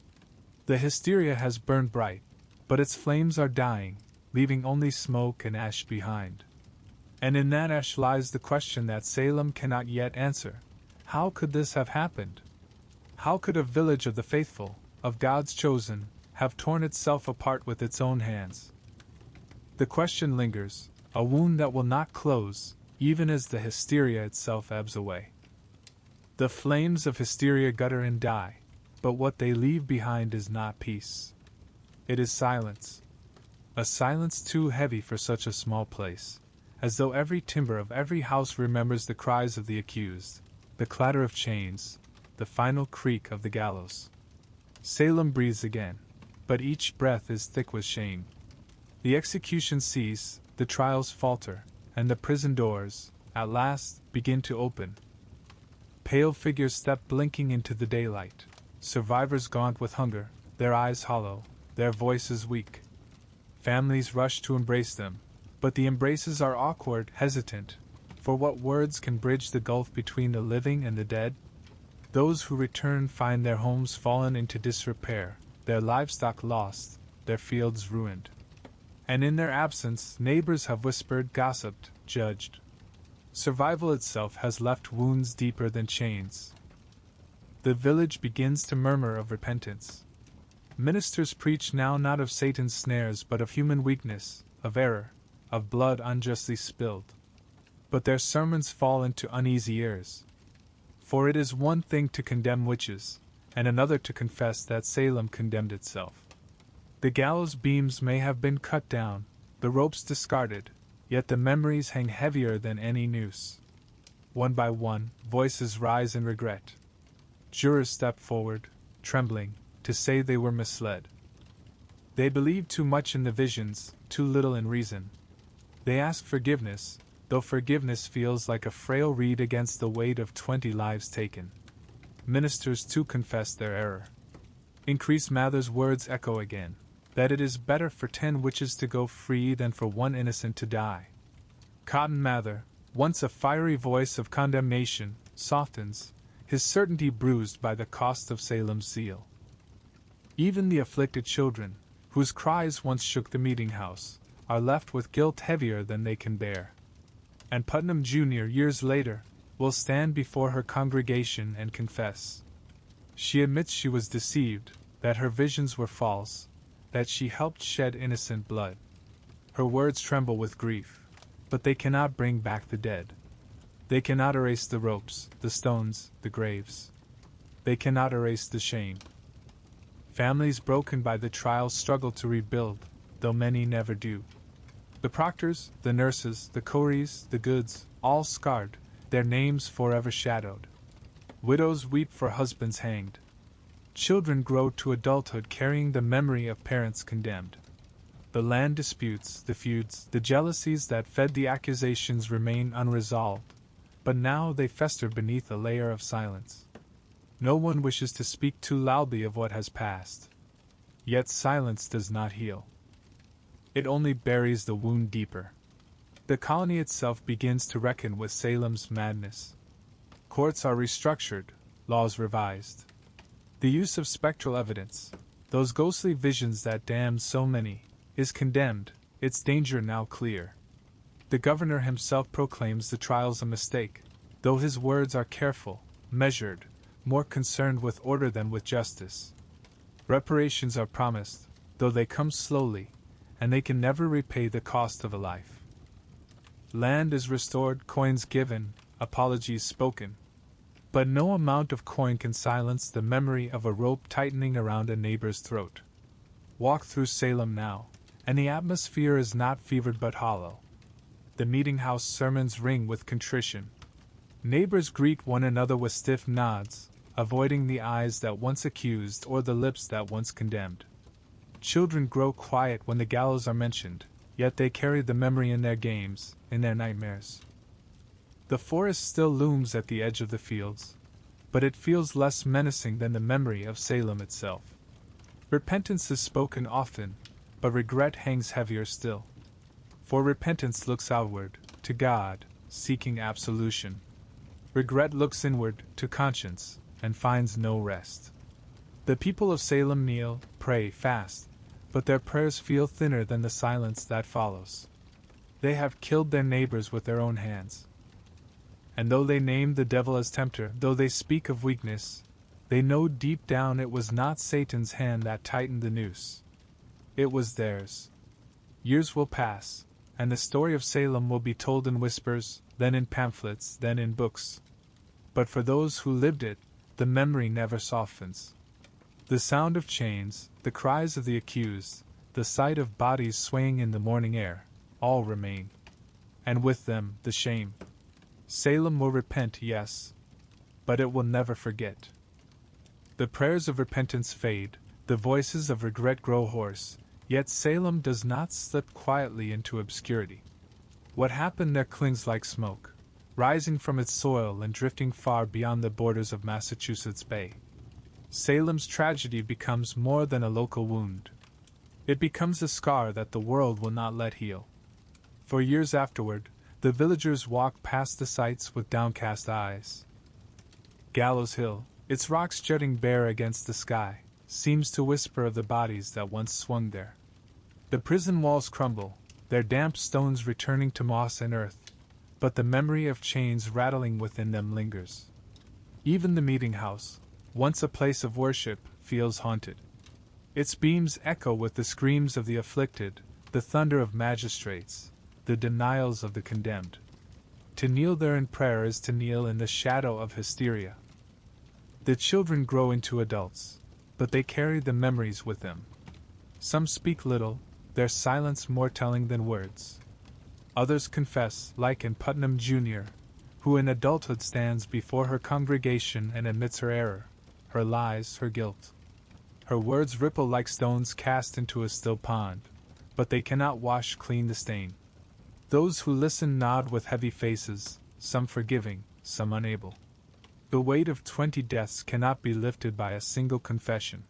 The hysteria has burned bright, but its flames are dying, leaving only smoke and ash behind. And in that ash lies the question that Salem cannot yet answer. How could this have happened? How could a village of the faithful, of God's chosen, have torn itself apart with its own hands? The question lingers, a wound that will not close, even as the hysteria itself ebbs away. The flames of hysteria gutter and die, but what they leave behind is not peace. It is silence. A silence too heavy for such a small place, as though every timber of every house remembers the cries of the accused, the clatter of chains, the final creak of the gallows. Salem breathes again, but each breath is thick with shame. The executions cease, the trials falter, and the prison doors, at last, begin to open. Pale figures step blinking into the daylight, survivors gaunt with hunger, their eyes hollow, their voices weak. Families rush to embrace them, but the embraces are awkward, hesitant, for what words can bridge the gulf between the living and the dead? Those who return find their homes fallen into disrepair, their livestock lost, their fields ruined. And in their absence, neighbors have whispered, gossiped, judged. Survival itself has left wounds deeper than chains. The village begins to murmur of repentance. Ministers preach now not of Satan's snares but of human weakness, of error, of blood unjustly spilled. But their sermons fall into uneasy ears. For it is one thing to condemn witches, and another to confess that Salem condemned itself. The gallows beams may have been cut down, the ropes discarded, yet the memories hang heavier than any noose. One by one, voices rise in regret. Jurors step forward, trembling, to say they were misled. They believed too much in the visions, too little in reason. They ask forgiveness, though forgiveness feels like a frail reed against the weight of 20 lives taken. Ministers too confess their error. Increase Mather's words echo again, that it is better for 10 witches to go free than for one innocent to die. Cotton Mather, once a fiery voice of condemnation, softens, his certainty bruised by the cost of Salem's zeal. Even the afflicted children, whose cries once shook the meetinghouse, are left with guilt heavier than they can bear. And Putnam Jr., years later, will stand before her congregation and confess. She admits she was deceived, that her visions were false, that she helped shed innocent blood. Her words tremble with grief, but they cannot bring back the dead. They cannot erase the ropes, the stones, the graves. They cannot erase the shame. Families broken by the trials struggle to rebuild, though many never do. The proctors, the nurses, the cries, the goods, all scarred, their names forever shadowed. Widows weep for husbands hanged. Children grow to adulthood carrying the memory of parents condemned. The land disputes, the feuds, the jealousies that fed the accusations remain unresolved, but now they fester beneath a layer of silence. No one wishes to speak too loudly of what has passed. Yet silence does not heal. It only buries the wound deeper. The colony itself begins to reckon with Salem's madness. Courts are restructured, laws revised. The use of spectral evidence, those ghostly visions that damned so many, is condemned, its danger now clear. The governor himself proclaims the trials a mistake, though his words are careful, measured, more concerned with order than with justice. Reparations are promised, though they come slowly, and they can never repay the cost of a life. Land is restored, coins given, apologies spoken. But no amount of coin can silence the memory of a rope tightening around a neighbor's throat. Walk through Salem now, and the atmosphere is not fevered but hollow. The meetinghouse sermons ring with contrition. Neighbors greet one another with stiff nods, avoiding the eyes that once accused or the lips that once condemned. Children grow quiet when the gallows are mentioned, yet they carry the memory in their games, in their nightmares. The forest still looms at the edge of the fields, but it feels less menacing than the memory of Salem itself. Repentance is spoken often, but regret hangs heavier still. For repentance looks outward, to God, seeking absolution. Regret looks inward, to conscience, and finds no rest. The people of Salem kneel, pray, fast, but their prayers feel thinner than the silence that follows. They have killed their neighbors with their own hands. And though they name the devil as tempter, though they speak of weakness, they know deep down it was not Satan's hand that tightened the noose. It was theirs. Years will pass, and the story of Salem will be told in whispers, then in pamphlets, then in books. But for those who lived it, the memory never softens. The sound of chains, the cries of the accused, the sight of bodies swaying in the morning air, all remain. And with them, the shame. Salem will repent, yes, but it will never forget. The prayers of repentance fade, the voices of regret grow hoarse, yet Salem does not slip quietly into obscurity. What happened there clings like smoke, rising from its soil and drifting far beyond the borders of Massachusetts Bay. Salem's tragedy becomes more than a local wound. It becomes a scar that the world will not let heal. For years afterward, the villagers walk past the sites with downcast eyes. Gallows Hill, its rocks jutting bare against the sky, seems to whisper of the bodies that once swung there. The prison walls crumble, their damp stones returning to moss and earth, but the memory of chains rattling within them lingers. Even the meetinghouse, once a place of worship, feels haunted. Its beams echo with the screams of the afflicted, the thunder of magistrates, the denials of the condemned. To kneel there in prayer is to kneel in the shadow of hysteria. The children grow into adults, but they carry the memories with them. Some speak little, their silence more telling than words. Others confess, like in Putnam Jr., who in adulthood stands before her congregation and admits her error, her lies, her guilt. Her words ripple like stones cast into a still pond, but they cannot wash clean the stain. Those who listen nod with heavy faces, some forgiving, some unable. The weight of 20 deaths cannot be lifted by a single confession.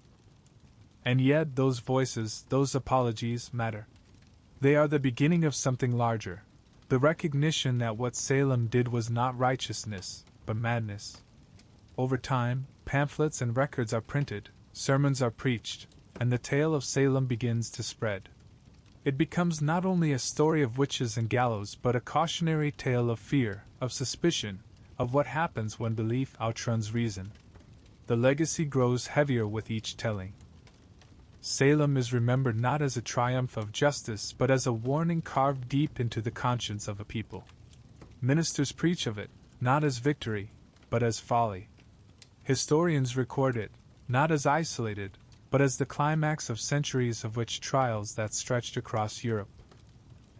And yet those voices, those apologies, matter. They are the beginning of something larger, the recognition that what Salem did was not righteousness, but madness. Over time, pamphlets and records are printed, sermons are preached, and the tale of Salem begins to spread. It becomes not only a story of witches and gallows but a cautionary tale of fear, of suspicion, of what happens when belief outruns reason. The legacy grows heavier with each telling. Salem is remembered not as a triumph of justice but as a warning carved deep into the conscience of a people. Ministers preach of it, not as victory, but as folly. Historians record it, not as isolated, but as the climax of centuries of witch trials that stretched across Europe.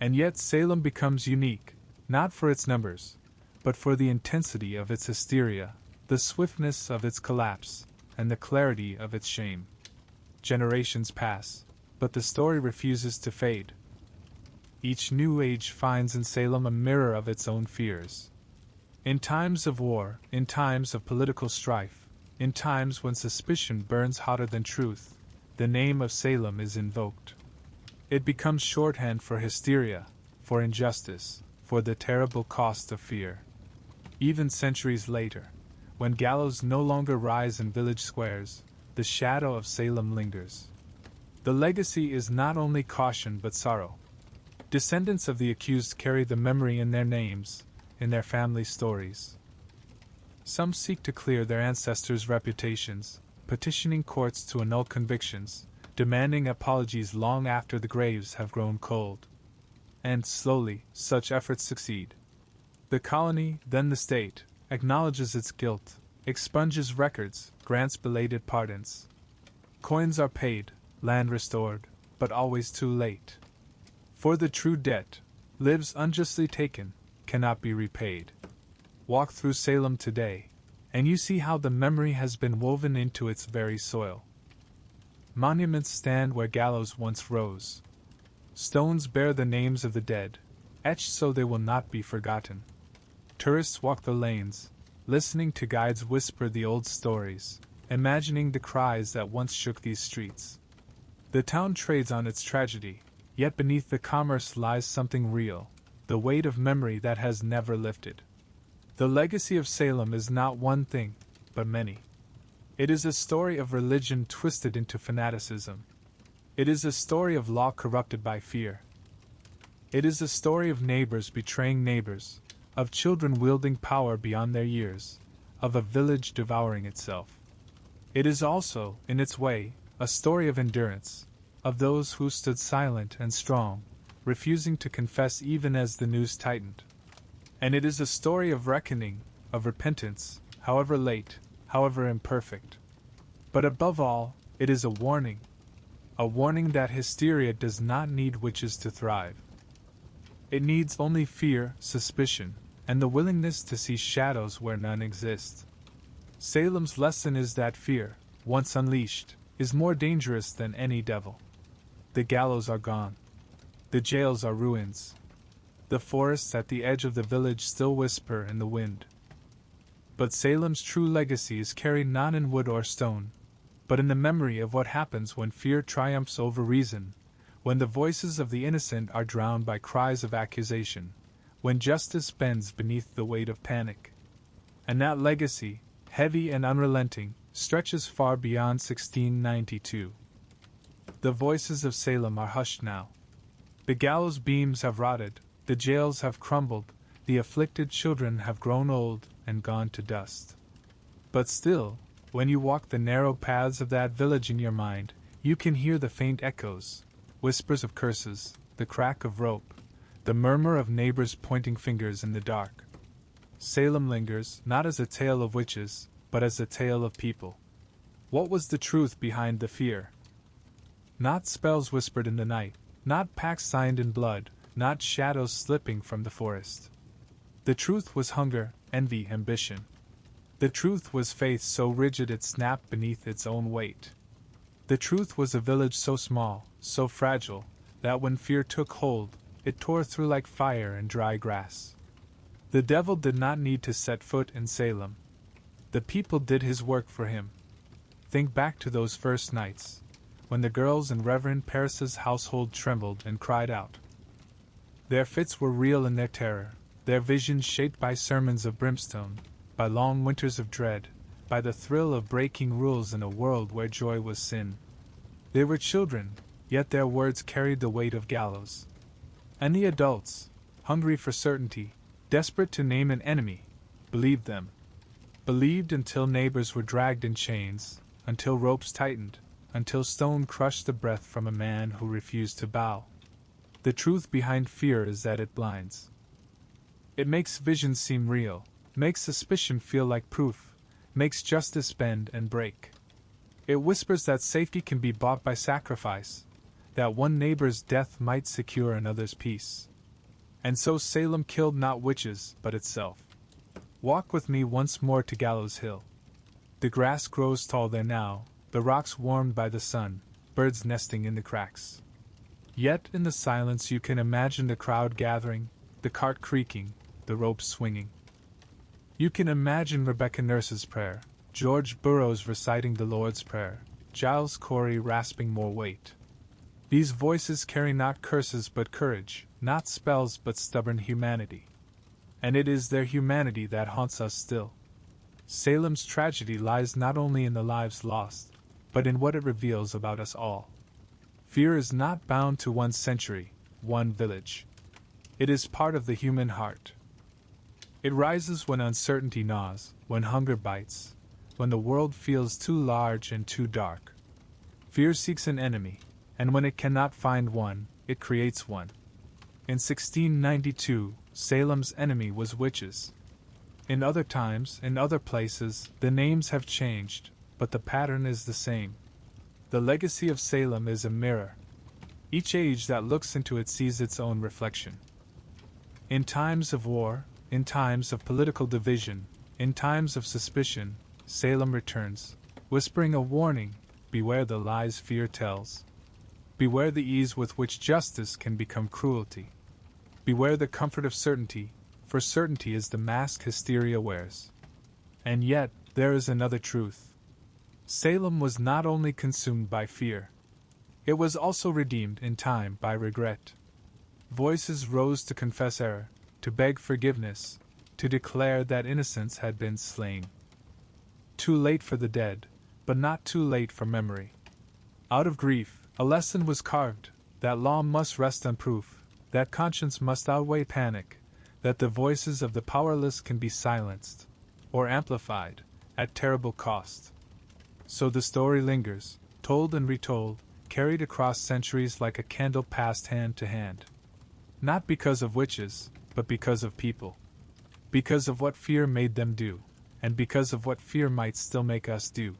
And yet Salem becomes unique, not for its numbers, but for the intensity of its hysteria, the swiftness of its collapse, and the clarity of its shame. Generations pass, but the story refuses to fade. Each new age finds in Salem a mirror of its own fears. In times of war, in times of political strife, in times when suspicion burns hotter than truth, the name of Salem is invoked. It becomes shorthand for hysteria, for injustice, for the terrible cost of fear. Even centuries later, when gallows no longer rise in village squares, the shadow of Salem lingers. The legacy is not only caution but sorrow. Descendants of the accused carry the memory in their names, in their family stories. Some seek to clear their ancestors' reputations, petitioning courts to annul convictions, demanding apologies long after the graves have grown cold. And slowly, such efforts succeed. The colony, then the state, acknowledges its guilt, expunges records, grants belated pardons. Coins are paid, land restored, but always too late. For the true debt, lives unjustly taken, cannot be repaid. Walk through Salem today, and you see how the memory has been woven into its very soil. Monuments stand where gallows once rose. Stones bear the names of the dead, etched so they will not be forgotten. Tourists walk the lanes, listening to guides whisper the old stories, imagining the cries that once shook these streets. The town trades on its tragedy, yet beneath the commerce lies something real, the weight of memory that has never lifted. The legacy of Salem is not one thing, but many. It is a story of religion twisted into fanaticism. It is a story of law corrupted by fear. It is a story of neighbors betraying neighbors, of children wielding power beyond their years, of a village devouring itself. It is also, in its way, a story of endurance, of those who stood silent and strong, refusing to confess even as the news tightened. And it is a story of reckoning, of repentance, however late, however imperfect. But above all, it is a warning that hysteria does not need witches to thrive. It needs only fear, suspicion, and the willingness to see shadows where none exist. Salem's lesson is that fear, once unleashed, is more dangerous than any devil. The gallows are gone. The jails are ruins. The forests at the edge of the village still whisper in the wind. But Salem's true legacy is carried not in wood or stone, but in the memory of what happens when fear triumphs over reason, when the voices of the innocent are drowned by cries of accusation, when justice bends beneath the weight of panic. And that legacy, heavy and unrelenting, stretches far beyond 1692. The voices of Salem are hushed now. The gallows beams have rotted, the jails have crumbled, the afflicted children have grown old and gone to dust. But still, when you walk the narrow paths of that village in your mind, you can hear the faint echoes, whispers of curses, the crack of rope, the murmur of neighbors pointing fingers in the dark. Salem lingers, not as a tale of witches, but as a tale of people. What was the truth behind the fear? Not spells whispered in the night, not pacts signed in blood, not shadows slipping from the forest. The truth was hunger, envy, ambition. The truth was faith so rigid it snapped beneath its own weight. The truth was a village so small, so fragile, that when fear took hold, it tore through like fire and dry grass. The devil did not need to set foot in Salem. The people did his work for him. Think back to those first nights, when the girls in Reverend Paris's household trembled and cried out. Their fits were real in their terror, their visions shaped by sermons of brimstone, by long winters of dread, by the thrill of breaking rules in a world where joy was sin. They were children, yet their words carried the weight of gallows. And the adults, hungry for certainty, desperate to name an enemy, believed them. Believed until neighbors were dragged in chains, until ropes tightened, until stone crushed the breath from a man who refused to bow. The truth behind fear is that it blinds. It makes vision seem real, makes suspicion feel like proof, makes justice bend and break. It whispers that safety can be bought by sacrifice, that one neighbor's death might secure another's peace. And so Salem killed not witches, but itself. Walk with me once more to Gallows Hill. The grass grows tall there now, the rocks warmed by the sun, birds nesting in the cracks. Yet in the silence you can imagine the crowd gathering, the cart creaking, the ropes swinging. You can imagine Rebecca Nurse's prayer, George Burroughs reciting the Lord's Prayer, Giles Corey rasping more weight. These voices carry not curses but courage, not spells but stubborn humanity. And it is their humanity that haunts us still. Salem's tragedy lies not only in the lives lost, but in what it reveals about us all. Fear is not bound to one century, one village. It is part of the human heart. It rises when uncertainty gnaws, when hunger bites, when the world feels too large and too dark. Fear seeks an enemy, and when it cannot find one, it creates one. In 1692, Salem's enemy was witches. In other times, in other places, the names have changed, but the pattern is the same. The legacy of Salem is a mirror. Each age that looks into it sees its own reflection. In times of war, in times of political division, in times of suspicion, Salem returns, whispering a warning: beware the lies fear tells. Beware the ease with which justice can become cruelty. Beware the comfort of certainty, for certainty is the mask hysteria wears. And yet, there is another truth. Salem was not only consumed by fear. It was also redeemed in time by regret. Voices rose to confess error, to beg forgiveness, to declare that innocence had been slain. Too late for the dead, but not too late for memory. Out of grief, a lesson was carved, that law must rest on proof, that conscience must outweigh panic, that the voices of the powerless can be silenced, or amplified, at terrible cost. So the story lingers, told and retold, carried across centuries like a candle passed hand to hand. Not because of witches, but because of people. Because of what fear made them do, and because of what fear might still make us do.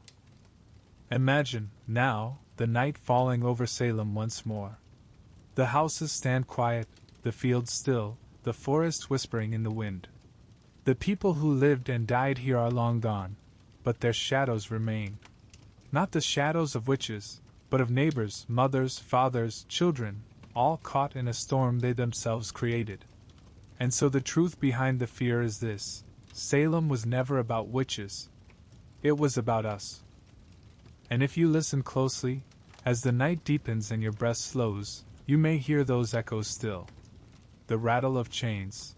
Imagine, now, the night falling over Salem once more. The houses stand quiet, the fields still, the forest whispering in the wind. The people who lived and died here are long gone, but their shadows remain. Not the shadows of witches, but of neighbors, mothers, fathers, children, all caught in a storm they themselves created. And so the truth behind the fear is this: Salem was never about witches. It was about us. And if you listen closely, as the night deepens and your breath slows, you may hear those echoes still. The rattle of chains,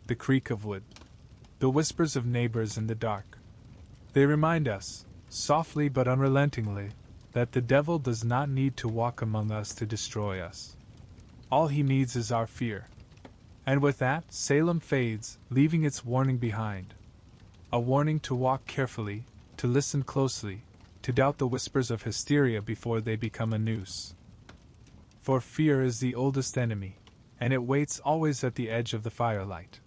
the creak of wood, the whispers of neighbors in the dark. They remind us, softly but unrelentingly, that the devil does not need to walk among us to destroy us. All he needs is our fear. And with that, Salem fades, leaving its warning behind. A warning to walk carefully, to listen closely, to doubt the whispers of hysteria before they become a noose. For fear is the oldest enemy, and it waits always at the edge of the firelight.